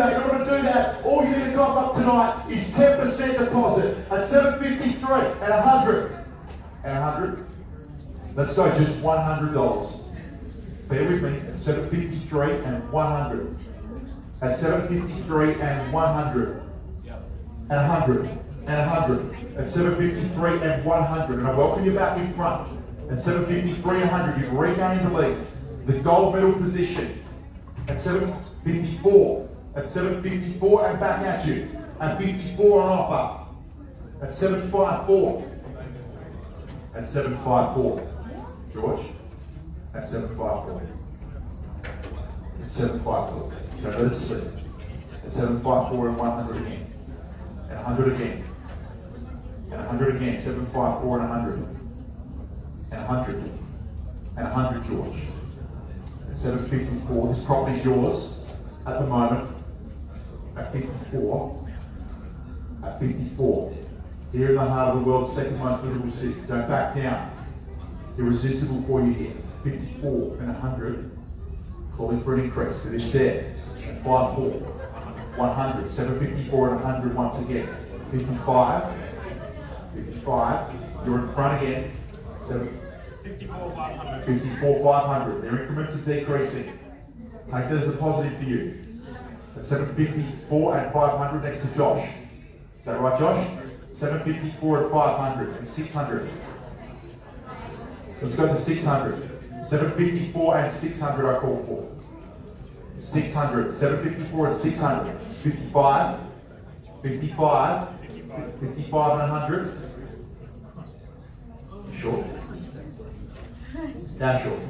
that, all you need to cough up tonight is 10% deposit at 7.53 and 100. And 100. Let's go just $100. Bear with me at 7.53 and 100. At 7.53 and 100. And 100. And 100 at 7.53 and 100, and I welcome you back in front. At 7.53 and 100, you've regained the lead. The gold medal position at 7.54, at 7.54 and back at you. At 54 on offer. At 7.54. At 7.54. George. At 7.54. At 7.54. Don't let it slip. At 7.54 and 100 again. And 100 again. And 100 again, 7.54 and 100. And 100. And 100, George. At 7.54, this property is yours at the moment. At 54. At 54. Here in the heart of the world, second most livable city. Don't back down. Irresistible for you here. 54 and 100. Calling for an increase. It is there. At 5.4. 100. 7.54 and 100 once again. 55. 55, you're in front again. 54, 500. 54, 500. Their increments are decreasing. Take that as a positive for you. At 754 and 500 next to Josh. Is that right, Josh? 754 and 500 and 600. Let's go to 600. 754 and 600 I call for. 600. 754 and 600. 55. 55. 55 and 100. Short. Now short.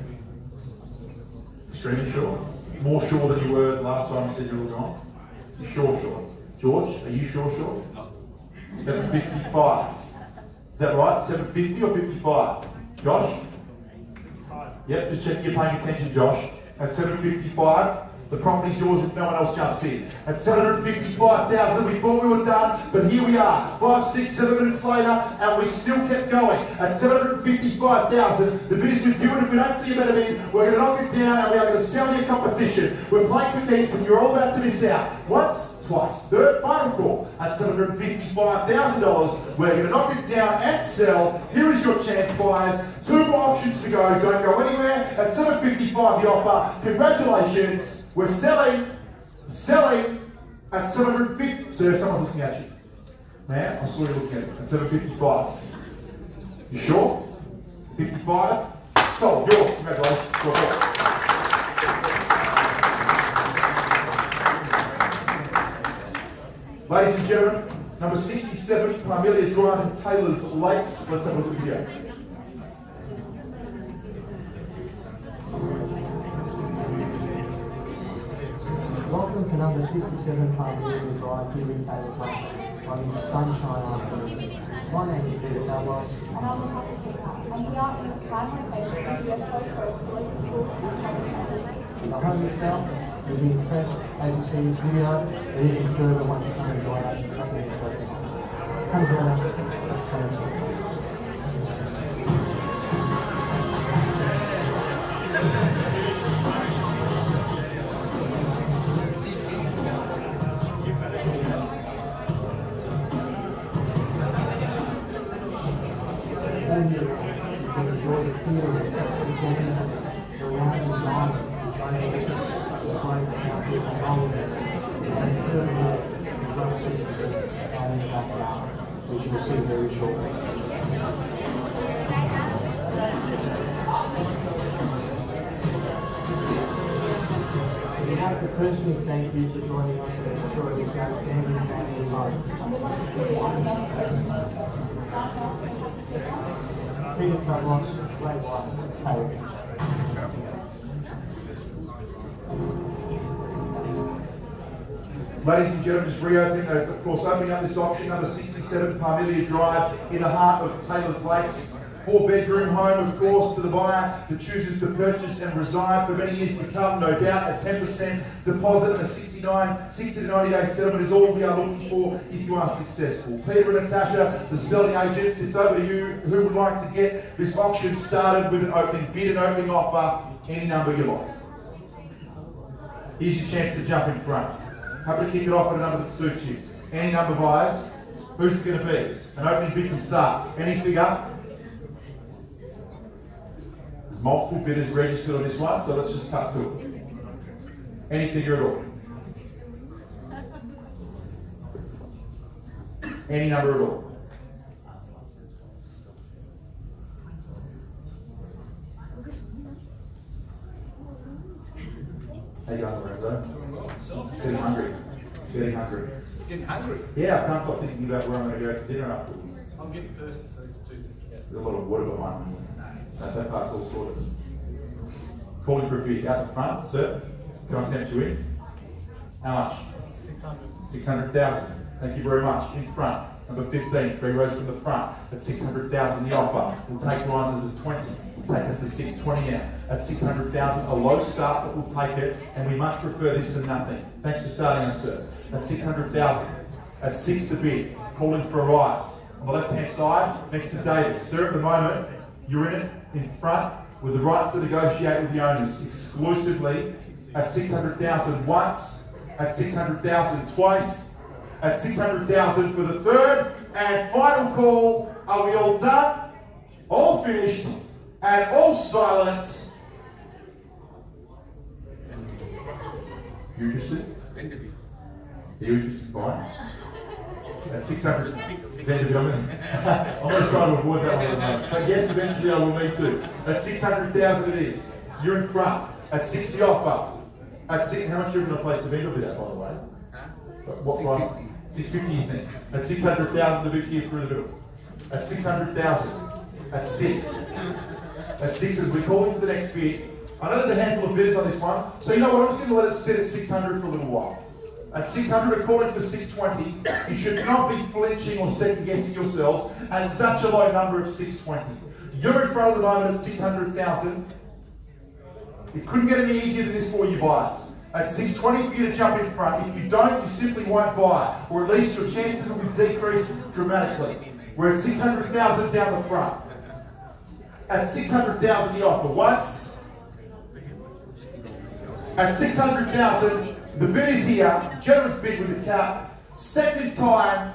Extremely short. More short than you were last time you said you were gone. Short. George, are you short? 755. Is that right? 750 or 55? Josh? Yep, just checking you're paying attention, Josh. At 755. The property's yours if no one else jumps in. At 755,000, we thought we were done, but here we are, 5, 6, 7 minutes later, and we still kept going. At 755,000, the bid is with you, and if we don't see a better bid, we're going to knock it down, and we are going to sell your competition. We're playing for keeps, and you're all about to miss out. Once, twice, third, final call. At $755,000, we're going to knock it down and sell. Here is your chance, buyers. 2 more options to go. Don't go anywhere. At 755, the offer. Congratulations. We're selling at 750. Sir, someone's looking at you. Man, I saw you looking at me. At 755. You sure? 55? Sold. Yours. Congratulations. Go ahead. Ladies and gentlemen, number 67, Parmelia Drive in Taylor's Lakes. Let's have a look at the video. Welcome to number 67 Parmelia Drive here in Taylor's Lakes on this sunshine afternoon. My name is Peter Talbot. And I'm Natasha Pickup, and we are in a prime location in the so close to local school and The home itself, you'll be impressed able to see this video, but even further once you come and join us up in this weekend. Come join us. Come and join us. Enjoy the feeling of the rising diamond, shining behind the county of Hollywood, and thirdly, the junction and in the background, which you'll see very shortly. We have to personally thank you for joining us and enjoy this outstanding family life. Start off with Peter. Peter Trevor, Ray White, Taylor. Ladies and gentlemen, just reopening, of course, opening up this auction, number 67 Parmelia Drive in the heart of Taylor's Lakes. 4-bedroom home, of course, to the buyer who chooses to purchase and reside for many years to come. No doubt a 10% deposit and a 60 to 90 day settlement is all we are looking for if you are successful. Peter and Natasha, the selling agents, it's over to you. Who would like to get this auction started with an opening bid and opening offer, any number you like. Here's your chance to jump in front. Happy to kick it off at a number that suits you. Any number, buyers. Who's it going to be? An opening bid can start. Any figure? There's multiple bidders registered on this one, so let's just cut to it. Any figure at all. Any number at all. How you going, Lorenzo? Getting hungry. Getting hungry. Getting hungry? Yeah, I can't stop thinking about where I'm going to go to dinner afterwards. I'm getting thirsty, so it's too. There's a lot of water behind me. That part's all sorted. Calling for a bid out the front, sir. Can I tempt you in? How much? 600. 600,000. Thank you very much. In front. Number 15, 3 rows from the front. At 600,000 the offer. We'll take rises at 20. We'll take us to 620 now. At 600,000, a low start, but we'll take it, and we much prefer this to nothing. Thanks for starting us, sir. At 600,000. At 6 to bid. Calling for a rise. On the left-hand side, next to David. Sir, at the moment, you're in it in front with the rights to negotiate with the owners exclusively at 600,000 once, at 600,000 twice, at 600,000 for the third and final call. Are we all done? All finished and all silent? You interested? Are you interested in buying? At 600, I'm going to try to avoid that one at the moment. But yes, eventually I will need to. At 600,000 it is. You're in front. At 60 offer. At 6, how much are you going to place the vendor bid at, by the way? What price? 650 you think? At 600,000 the bid's here through the middle. At 600,000. At 6. At 6 as we call in for the next bid. I know there's a handful of bidders on this one, so you know what, I'm just going to let it sit at 600 for a little while. At 600 according to 620, you should not be flinching or second guessing yourselves at such a low number of 620. You're in front of the moment at 600,000. It couldn't get any easier than this for you buyers. At 620 for you to jump in front. If you don't, you simply won't buy, or at least your chances will be decreased dramatically. We're at 600,000 down the front. At 600,000 the offer once. At 600,000, the bid is here. Gentleman's bid with a cap. Second time.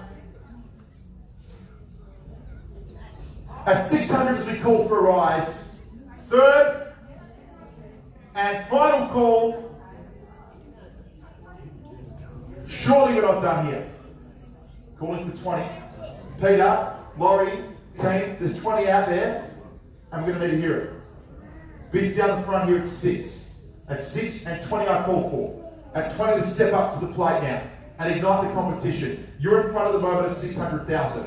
At 600 as we call for a rise. Third and final call. Surely we're not done here. Calling for 20. Peter, Laurie, team, there's 20 out there. I'm going to need to hear it. Bids down the front here at 6. At 6 and 20 I call for. At 20 to step up to the plate now and ignite the competition. You're in front of the moment at 600,000.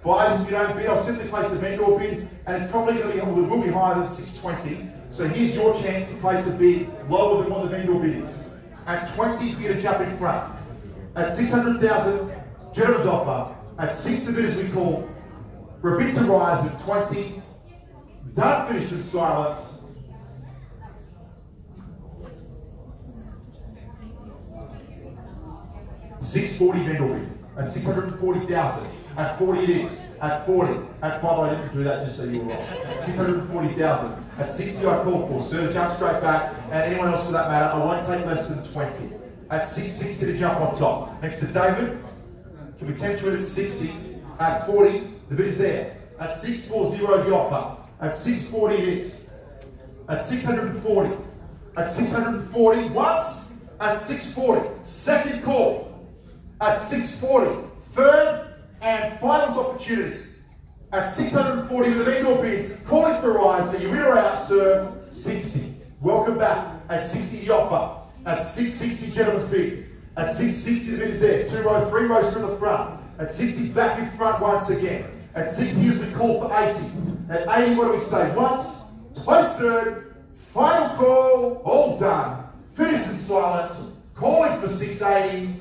Buyers, if you don't bid, I'll simply place a vendor bid, and it's probably going to be, well, it will be higher than 620. So here's your chance to place a bid lower than what the vendor bid is. At 20 for you to jump in front. At 600,000, gentleman's offer. At 6 the bid as we call for a bid to rise at 20. Done, finished in silence. $640 vendor bid at 640,000. At 40 it is. At 40. At 5 I didn't do that just so you were wrong. 640,000. At 60 I call for. Sir, jump straight back. And anyone else for that matter, I won't take less than 20. At 660 to jump on top. Next to David. Can we tempt you in at 60? At 40, the bid is there. At 640 the offer. At 640 it is. At 640. At 640 once. At 640. Second call. At 640. Third and final opportunity. At 640 with a vendor bid. Calling for a rise. Are you in or out, sir? 60. Welcome back. At 60 the offer. At 660 gentleman's bid. At 660 the bid is there. 2 rows, 3 rows from the front. At 60 back in front once again. At 60 as we call for 80. At 80, what do we say? Once, twice third, final call, all done. Finished in silent, calling for 680.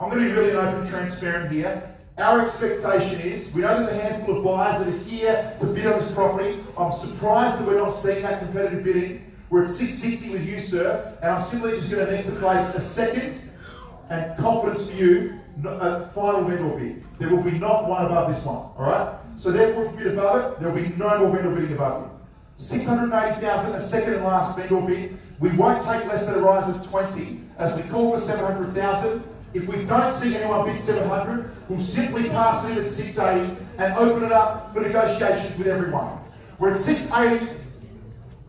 I'm going to be really open and transparent here. Our expectation is, we know there's a handful of buyers that are here to bid on this property. I'm surprised that we're not seeing that competitive bidding. We're at 660 with you, sir, and I'm simply just going to need to place a second and confidence for you, a final vendor bid. There will be not one above this one, all right? So therefore, if we bid above it, there will be no more vendor bidding above it. 680,000, a second and last vendor bid. We won't take less than a rise of 20 as we call for 700,000. If we don't see anyone bid 700, we'll simply pass it in at 680 and open it up for negotiations with everyone. We're at 680.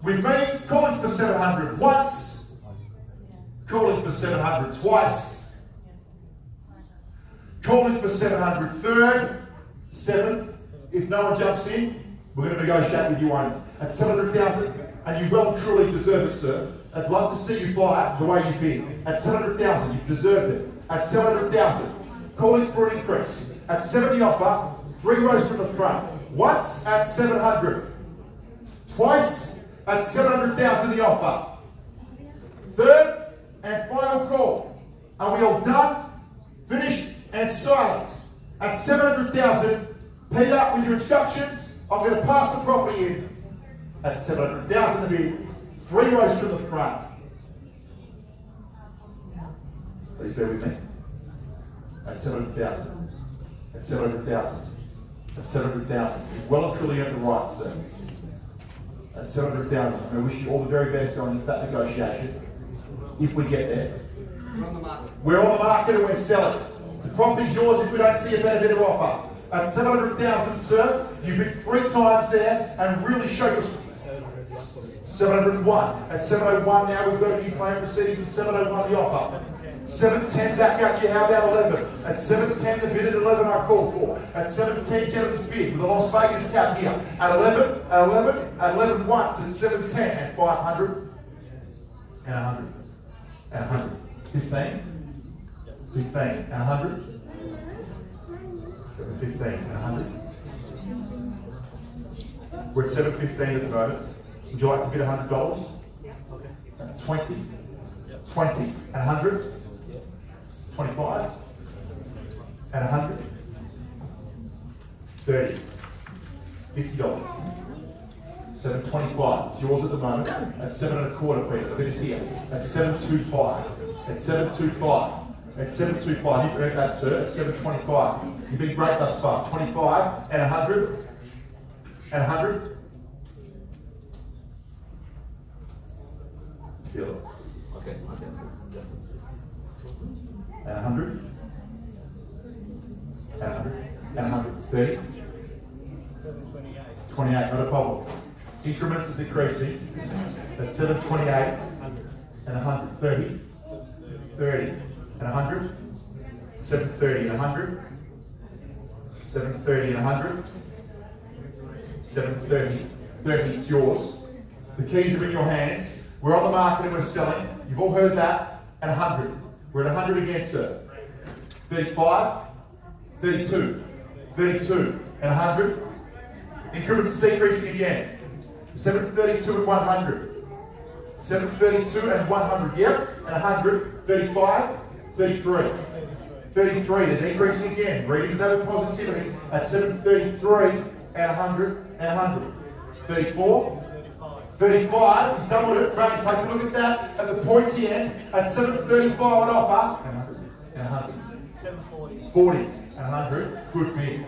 We've been calling for 700 once, calling for 700 twice, calling for 700 third, 7. If no one jumps in, we're going to negotiate with you on at 700,000, and you well and truly deserve it, sir. I'd love to see you buy it the way you've been. At 700,000, you've deserved it. At 700,000, calling for an increase. At 70 offer, 3 rows from the front. Once at 700. Twice at 700,000 the offer. Third and final call. Are we all done? Finished and silent. At 700,000, Peter, with your instructions, I'm going to pass the property in. At 700,000 to be 3 rows from the front. Please bear with me. At 700,000. At 700,000. At 700,000. You've well and truly earned the right, sir. At 700,000. I wish you all the very best on that negotiation. If we get there. We're on the market. We're on the market and we're selling. The property's yours if we don't see a better bidder offer. At 700,000, sir, you've been 3 times there and really showed us 701. At 701 now, we've got a new claim proceedings at 701 the offer. 710 back at you, how about 11? At 710 the bid at 11 I call for. At 710 gentlemen's bid with a Las Vegas cap here. At 11, at 11, at 11 once, at 710 and 500 and 100 and 100. 15, 15 and 100. 715 and 100. We're at 715 at the moment. Would you like to bid $100? 20, 20 and 100. 25 and 100. 30. $50. 725. It's yours at the moment. At 7.25, Peter. The bid is here. At 725. At 725. At 725. You've earned that, sir. At 725. You've been great thus far. 25 and 100. And 100. Feel it. Okay. And 100. And 100. And 100. 30. 28. Not a problem. Increments are decreasing. That's 728 and 100. 30. 30 and 100. 730 and 100. 730 and 100. 730. 30. It's yours. The keys are in your hands. We're on the market and we're selling. You've all heard that. And 100. We're at 100 again, sir. 35. 32. 32 and 100. Increments are decreasing again. 732 and 100. 732 and 100. Yep. And 100. 35. 33. 33. They're decreasing again. Readings over positivity at 733 and 100 and 100. 34. 35. He's done with it. Right. Take a look at that at the pointy end at 735 on offer. And 100. And 100. 740. 40 and 100. Good bid.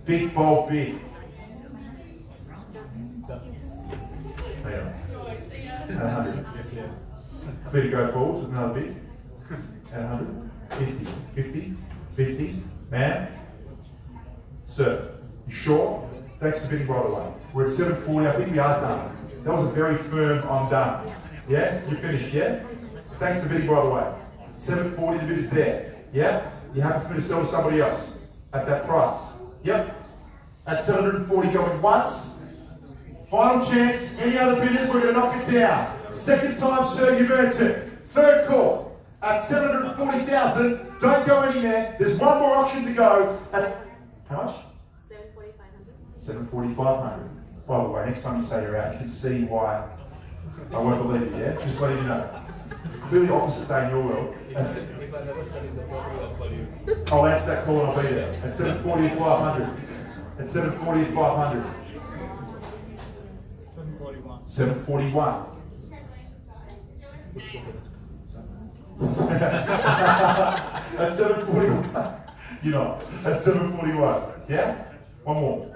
Big, bold bid. And 100. Clear to go forward with another bid. And 100. 50. 50. 50. Ma'am. Sir. You sure? Thanks for bidding, by the way. We're at 740. I think we are done. That was a very firm I'm done. Yeah? You finished, yeah? Thanks for bidding, by the way. 740, the bid is there. Yeah? You happy for me to sell to somebody else at that price? Yep. At 740 going once. Final chance. Any other bidders? We're going to knock it down. Second time, sir, you've earned it. Third call. At 740,000. Don't go anywhere. There's one more auction to go. At how much? 740,500. By the way, next time you say you're out, you can see why I won't believe it, yeah? Just letting you know. It's clearly opposite day in your world. That's it. If I never studied the property, I'll call you. I'll answer that call and I'll be there. At 740,500. At 740,500. 741. 741. At 741. You know, at 741. Yeah? One more.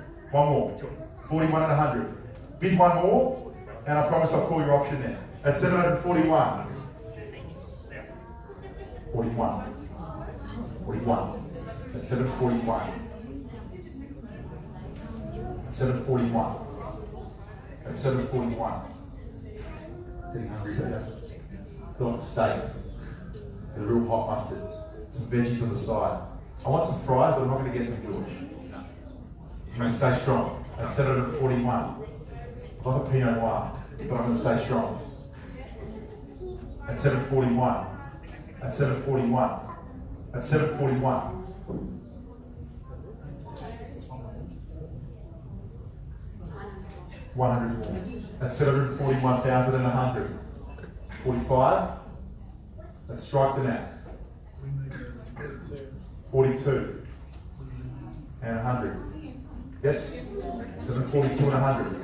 41 and 100. Bid one more, and I promise I'll call your option then. At 741. 41. 41. At 741. At 741. At 741. Getting hungry today. Feel like steak. Get a real hot mustard. Some veggies on the side. I want some fries, but I'm not going to get them George. I'm going to stay strong. At 741. I love a Pinot Noir, but I'm going to stay strong. At 741. At 741. At 741. 100 more. At 741,100. 45. Let's strike the net. 42. And 100. Yes? 742 and 100.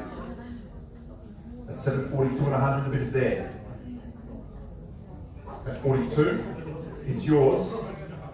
At 742 and 100, the bid is there. At 42, it's yours.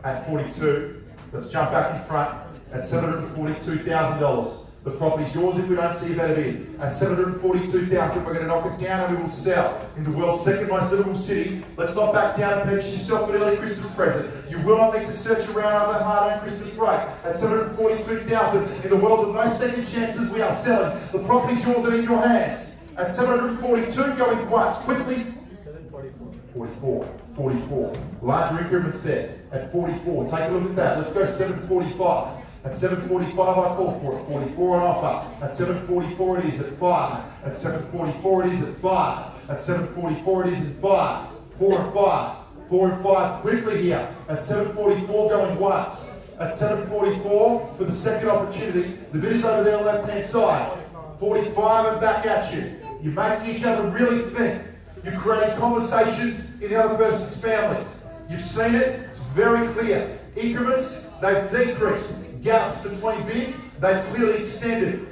At 42, let's jump back in front. At $742,000. The property's yours if we don't see a better bid. At $742,000, we're going to knock it down and we will sell in the world's second most livable city. Let's not back down and purchase yourself an early Christmas present. You will not need to search around on the hard-earned Christmas break. At $742,000, in the world of no second chances, we are selling. The property's yours and in your hands. At 742, going once, quickly. 744. 44. Larger increments there. At 44, take a look at that. Let's go 745. At 745, I call for it. 44 on offer. At 744, it is at 5. At 744, it is at 5. At 744, it is at 5. 4 and 5. 4 and 5 quickly here. At 744, going once. At 744, for the second opportunity, the bid is over there on the left-hand side. 45 and back at you. You're making each other really think. You're creating conversations in the other person's family. You've seen it. It's very clear. Increments, they've decreased. Gaps between bids, they've clearly extended.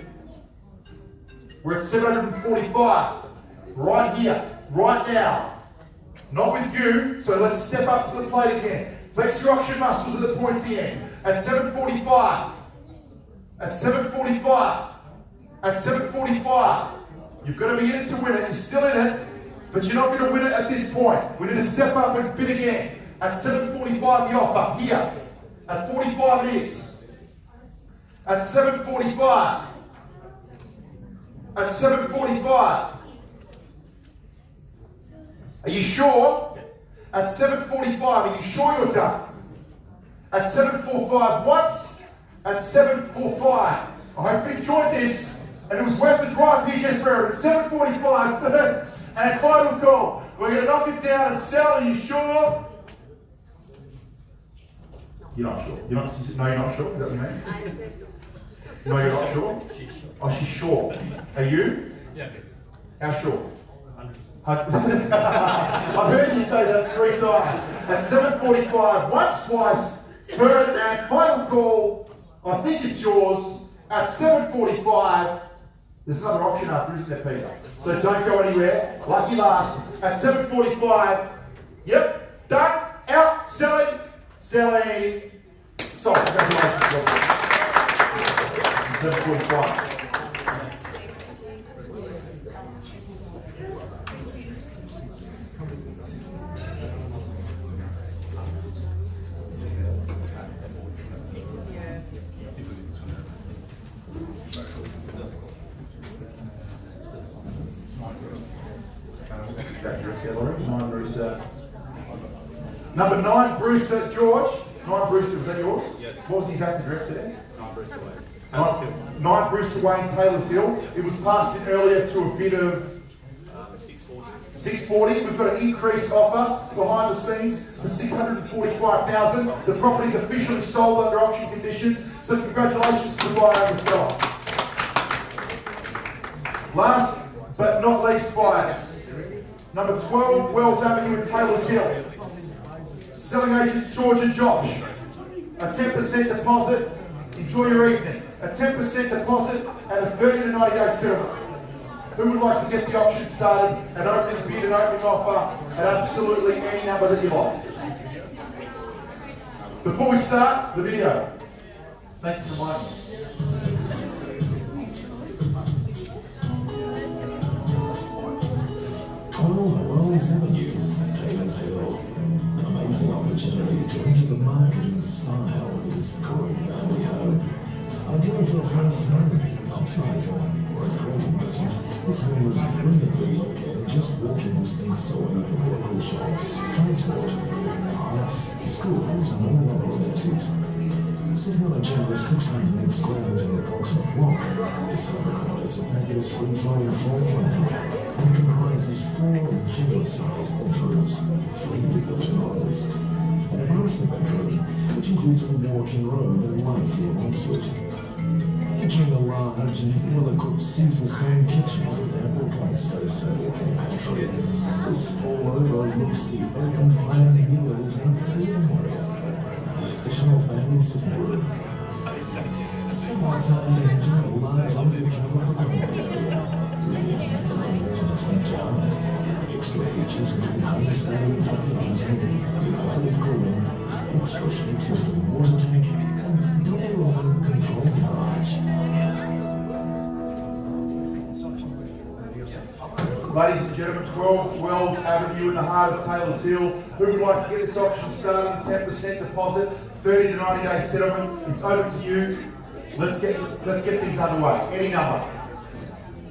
We're at 745. Right here. Right now. Not with you, so let's step up to the plate again. Flex your auction muscles at the pointy end. At 745. At 745. At 745. You've got to be in it to win it. You're still in it, but you're not going to win it at this point. We need to step up and bid again. At 745 the offer. Here. At 45 it is. At 745. At 745. Are you sure? At 745, are you sure you're done? At 745 once. At 745. I hope you enjoyed this. And it was worth the drive here, Jess Barrett. At 745, third and final call. We're going to knock it down and sell. Are you sure? You're not sure. No, you're not sure. Is that what you mean? No, you're not sure? Oh, she's sure. Are you? Yeah. How sure? I've heard you say that 3 times. At 745, once, twice, third and final call. I think it's yours. At 745, there's another option after, isn't there, Peter? So don't go anywhere. Lucky last. At 745, yep, done, out, selling. Sorry, congratulations. 745. Number 9, Brewster George. 9 Brewster, was that yours? Yes. What was the exact address today? 9 Brewster Way. 9 Brewster Way in Taylor's Hill. It was passed in earlier to a bid of 640. We've got an increased offer behind the scenes for 645,000. The property's officially sold under auction conditions. So congratulations to the buyer and the seller. Last but not least, buyers. Number 12, Wells Avenue in Taylor's Hill. Selling agents George and Josh. A 10% deposit. Enjoy your evening. A 10% deposit and a 30 to 90 day settlement. Who would like to get the option started, an opening bid, an opening offer, at absolutely any number that you like? Before we start the video, thank you for reminding me. Wells Avenue, Taylor's Hill. An amazing opportunity to enter the market in style is great family home. Ideal for a first home, upsizing, or a great investment, this home is brilliantly located, just walking distance away from local shops, transport, parks, schools, and all other amenities. Sitting on a generous 608 squares in the approximate block, this home accommodates a fabulous free-flowing floor plan and comprises 4 generous-sized bedrooms, 3 big-ocean rooms, and a master bedroom, which includes a walk-in room and 1 floor ensuite. Featuring a large and well-equipped Caesarstone kitchen with ample plate space and walk-in pantry, this all-over looks the open-plan meals and freedom area. Additional family sitting room. Some outside and enjoy a large undercover common area. Extra features include high-standard driving, automatic cooling, extra speed system water tank, and double-line control garage. Ladies and gentlemen, 12 Wells Avenue in the heart of Taylor's Hill. Who would like to get this option started? 10% deposit, 30 to 90 day settlement. It's over to you. Let's get things underway. Any number.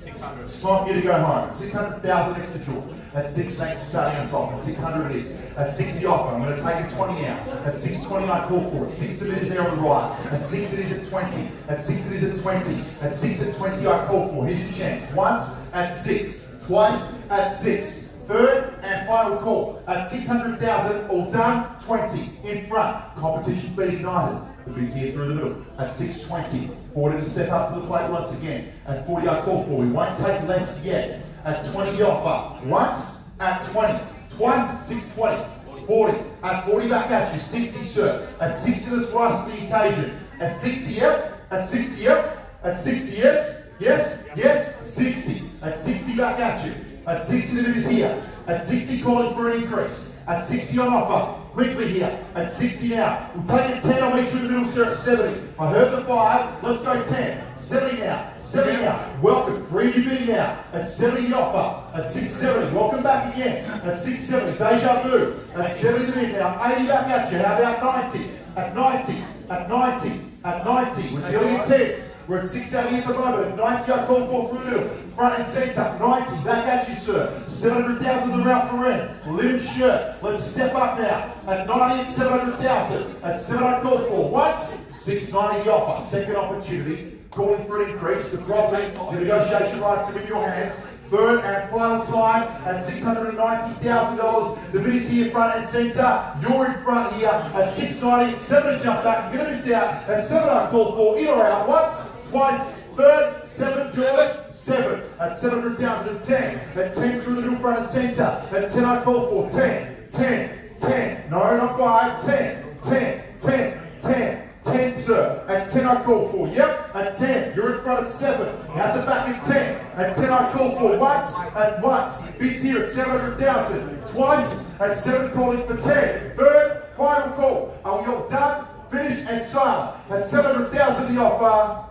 600. It's time for you to go home. 600,000 extra George. At 16 starting on top. At 600 it is. At 60 offer. I'm going to take a 20 out. At 620 I call for it. 6 to is there on the right. At 6 it is at 20. At 6 it is at 20. At 6 at 20 I call for. Here's your chance. Once at 6. Twice at 6. Third and final call at 600,000. All done. 20 in front. Competition being ignited. The bid's here through the middle at 620. 40 to step up to the plate once again. At 40 I call for. We won't take less yet. At 20 the offer. Once at 20. Twice at 620. 40. At 40 back at you. 60 sir. At 60 let's rise to the occasion. At 60 yep. At 60 yep. At 60 yes. Yes. Yes. 60. At 60 back at you. At 60 the bid is here. At 60 calling for an increase. At 60 on offer. Quickly here. At 60 now. We'll take a 10 on each of the middle, sir, at 70. I heard the 5. Let's go 10. 70 now. 70 now. Welcome. Free your bid now. At 70 the offer. At 670. Welcome back again. At 670. Deja vu. At 70 the bid now. 80 back at you. How about 90? At 90. At 90. At 90. We're dealing in 10s. We're at 680 at the moment. At 90 I call for through the middle. Front and centre. 90. Back at you, sir. 700,000 the route for in. Linen shirt. Let's step up now. At 90 at 700,000. At 7 I call for. Once. 690 the offer. Second opportunity. Calling for an increase. The property. The negotiation rights are in your hands. Third and final time at $690,000. The bid is here front and centre. You're in front here at 690. 7 to jump back. You're going to miss out. At 7 I call for. In or out. Once. Twice, third, 7, George, 7, at 700,000, 10, at 10 through the middle front and centre, at 10 I call for, 10, 10, 10, no, not 5, 10, 10, 10, 10, 10, sir, at 10 I call for, yep, at 10, you're in front at 7, at the back at 10, at 10 I call for, once, bid's here at 700,000, twice, at 7 calling for 10, third, final call, are we all done, finished and silent, at 700,000 the offer.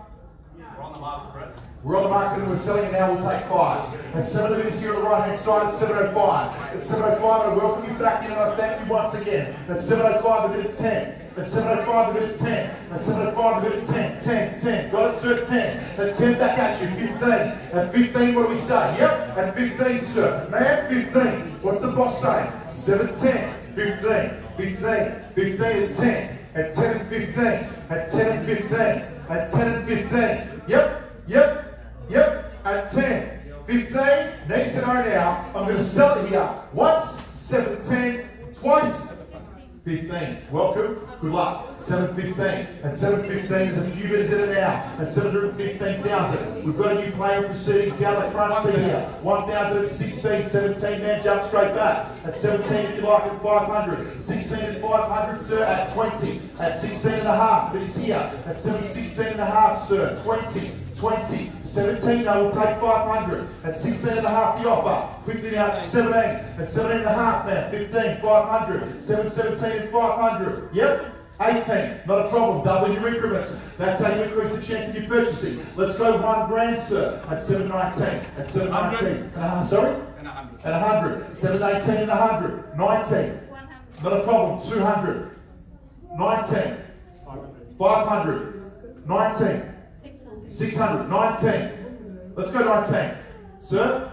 We're on the market and we're selling it now, we'll take 5. At 7 of it is here on the right hand side at 705. At 705 I welcome you back in and I thank you once again. At 705 a bit of 10. At 705 a bit of 10. At 705 a bit of 10. 10, 10. Got it sir, 10. At 10 back at you, 15. At 15 what do we say? Yep, at 15 sir. Man, 15. What's the boss saying? 7, 10. 15. 15. 15 at 10. At 10 and 15. At 10 and 15. At 10 and 15. Yep. At 10, 15, need to know now. I'm going to sell it here. Once, 7, 10, twice, 15. Welcome. Good luck. 715. At 715, there's a few bidders in it now. At 715,000. We've got a new player in proceedings down the front seat here. 1,000 at 16. 17 man jump straight back. At 17 if you like at 500. 16 at 500, sir, at 20. At 16 and a half, but he's here. At 716 and a half, sir. 20. 20, 17, I will take 500. At 16 and a half, the offer. Quickly now, at 17. At 17 and a half, man. 15, 500. 717 and 500. Yep. 18, not a problem. Double your increments. That's how you increase the chance of your purchasing. Let's go $1,000, sir. At 719. At 719. And a half, sorry? And 100. And 100. 718 and 100. 19. Not a problem. 200. 19. 500. 19. 600, 19. Let's go 19. Sir?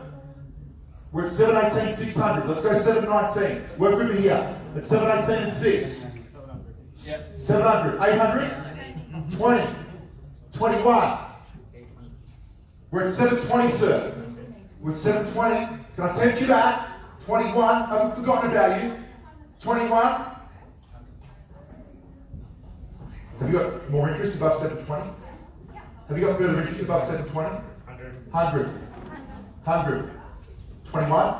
We're at 718, 600. Let's go 719. Work with me here. At 718 and 6. 700, 800, 20, 21. We're at 720, sir. We're at 720. Can I tempt you back? 21. I haven't forgotten about you. 21. Have you got more interest above 720? Have you got further interest above 720? 100. 100. 21.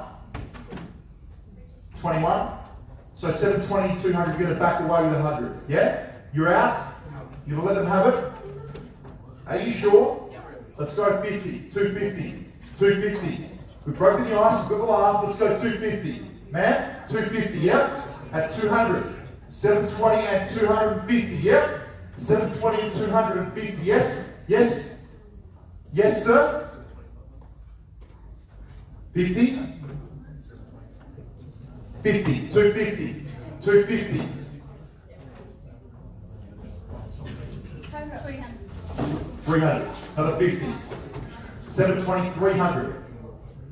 21. So 720, 200, you're going to back away with 100. Yeah? You're out? You're going to let them have it? Are you sure? Let's go 50. 250. 250. We've broken the ice, we've got the laugh. Let's go 250. Man? 250, yep? At 200. 720 and 250, yep? 720 and 250, yes? Yes? Yes, sir? 50? 50, 250, 250. 300, another 50. 720, 300.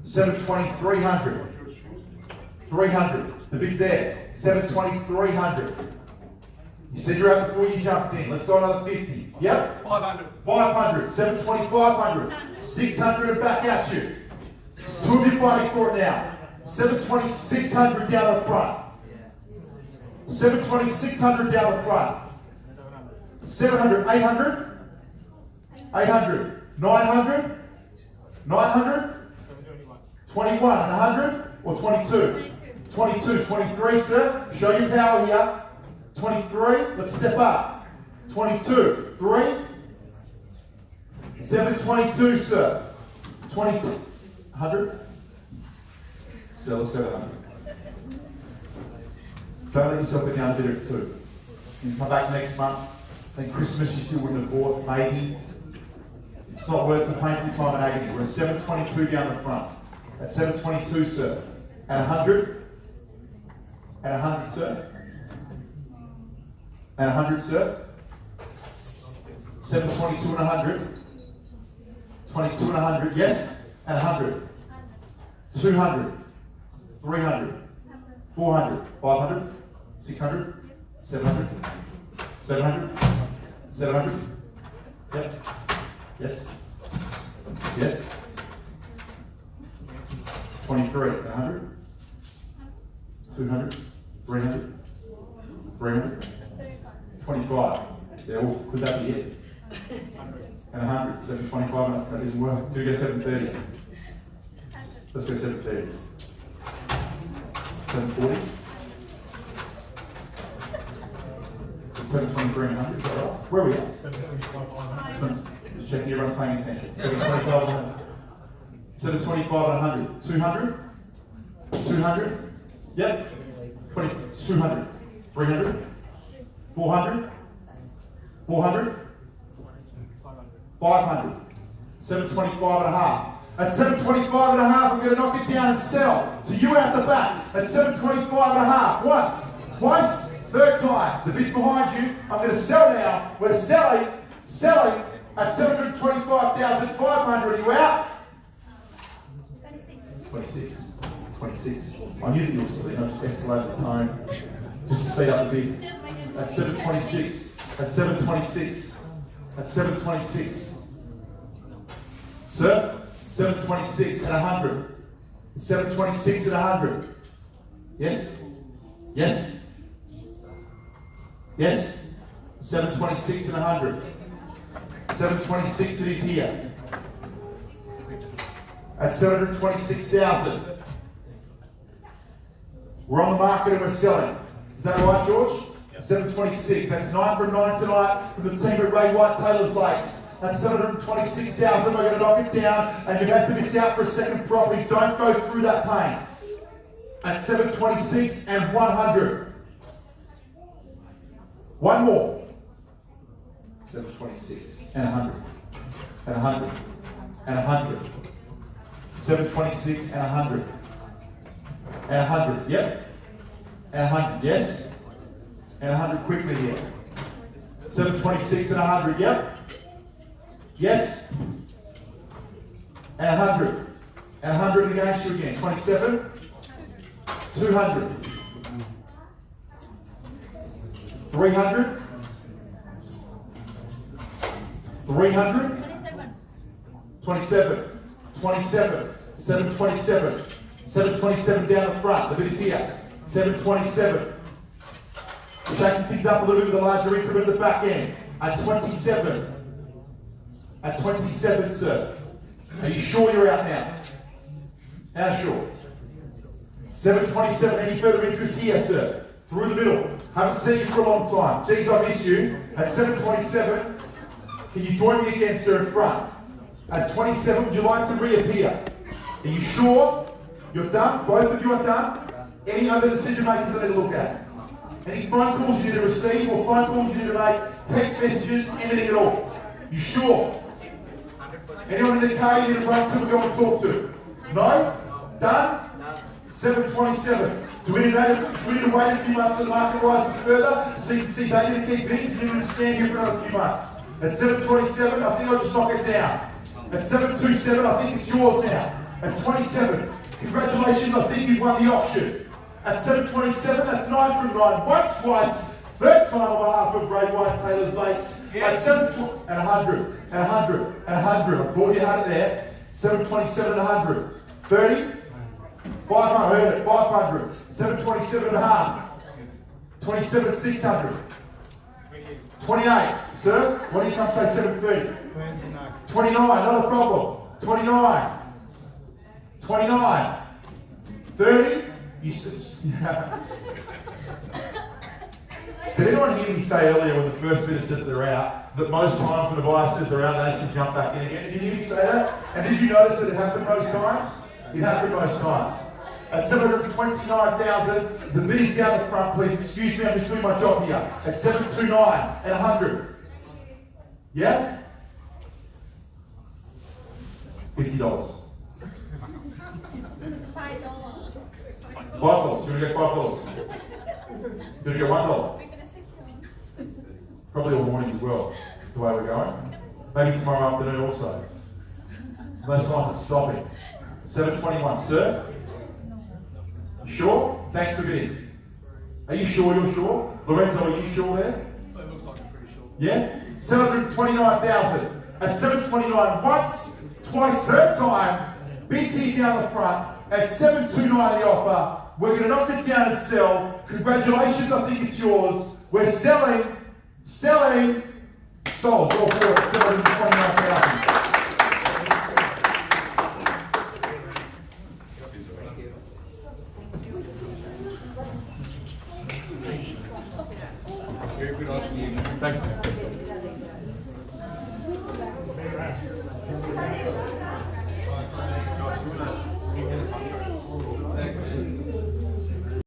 720, 300. 300, the bid's there. 720, 300. You said you're out before you jumped in. Let's go another 50. Yep? 500. 500, 720, 500. 600 and back at you. Two of you fighting for it now. 720, 600 down the front. 720, 600 down the front. 700, 800. 800, 900. 900. 21 and 100 or 22? 22, 23, sir. Show your power here. 23, let's step up. 22, 3. 722, sir. 20, 100. So let's go to 100. Don't let yourself go down a bit at 2. You come back next month, then Christmas you still wouldn't have bought, maybe. It's not worth the painful time and agony. We're at 722 down the front. At 722, sir. At 100. At 100, sir. At 100, sir. 722 and 100. 22 and 100, yes? At 100. 200. 300. 400. 500. 600. 700. 700. 700. Yep. Yes. Yes. 23. 100. 200. 300. 300. 25. Yeah, well, could that be it? And 100. 725. That didn't work. Do we go 730? Let's go 730. 740. 723 and 100. Is that right? Where are we at? 725. Just checking everyone's paying attention. 725 and 100. 725 and 100. 200. 200. Yep. 20. 200. 300. 400. 400. 500. 725 and a half. At 725 and a half, I'm going to knock it down and sell. So you out the back. At 725 and a half. Once. Twice. Third time. The bid's behind you. I'm going to sell now. We're selling at 725,500. Are you out? 26. 26. I knew that you were still. I just escalated the tone. Just to speed up the bid. At 726. At 726. At 726. Sir? 726 and 100. 726 and 100. Yes? Yes? Yes? 726 and 100. 726 it is here. At 726,000. We're on the market and we're selling. Is that right, George? Yep. 726. That's 9 from 9 tonight from the team at Ray White Taylor's Lakes. That's 726,000. We're going to knock it down, and you're about to miss out for a second property. Don't go through that pain. At 726 and 100. One more. 726 and 100. And 100. And 100. 726 and 100. And 100. Yep. And 100. Yes. And 100 quickly here. 726 and 100. Yep. Yes. And 100. And 100 against you again. 27. 200. 300. 300. 27. 27. 727. 727 down the front. The bit is here. 727. We're taking things up a little bit with a larger increment at the back end. At 27. At 27, sir. Are you sure you're out now? How sure? 727. Any further interest here, sir? Through the middle. Haven't seen you for a long time. Geez, I miss you. At 727. Can you join me again, sir, in front? At 27, would you like to reappear? Are you sure? You're done? Both of you are done? Any other decision makers I need to look at? Any phone calls you need to receive or phone calls you need to make? Text messages? Anything at all? You sure? Anyone in the car you need to run to or go and talk to? No? Done? 727. Do we need to wait a few months so the market rises further so you can see data to keep bidding? Do you need to stand here for another few months? At 727, I think I'll just knock it down. At 727, I think it's yours now. At 27, congratulations, I think you've won the auction. At 727, that's 9 from 9. Once, twice, third time on behalf of Ray White Taylor's Lakes. At 720 and 100, and 100, and 100. I thought you had it there. 727 and 100. 30. 500, I heard it. 500. 727 and a half. 27 600. 28. Sir, why don't you come say 730? 29, not a problem. 29. 29. 30. You Did anyone hear me say earlier when the first bidder said that they're out, that most times when the buyer says they're out, they actually jump back in again? Did you hear me say that? And did you notice that it happened most times? It happened most times. At 729,000, the bid is down the front, please. Excuse me, I'm just doing my job here. At 729 and 100. Yeah? $50. $5. You want to get $5? You want to get $1? Probably all morning as well, the way we're going. Maybe tomorrow afternoon also. No signs of stopping. 721, sir? Sure? Thanks for bidding. Are you sure you're sure? Lorenzo, are you sure there? It looks like I'm pretty sure. Yeah? 729,000. At 729, once, twice, third time, BT down the front. At 729 the offer. We're going to knock it down and sell. Congratulations, I think it's yours. We're selling, sold. Go for it, 729,000. Very good auction. Thanks, man.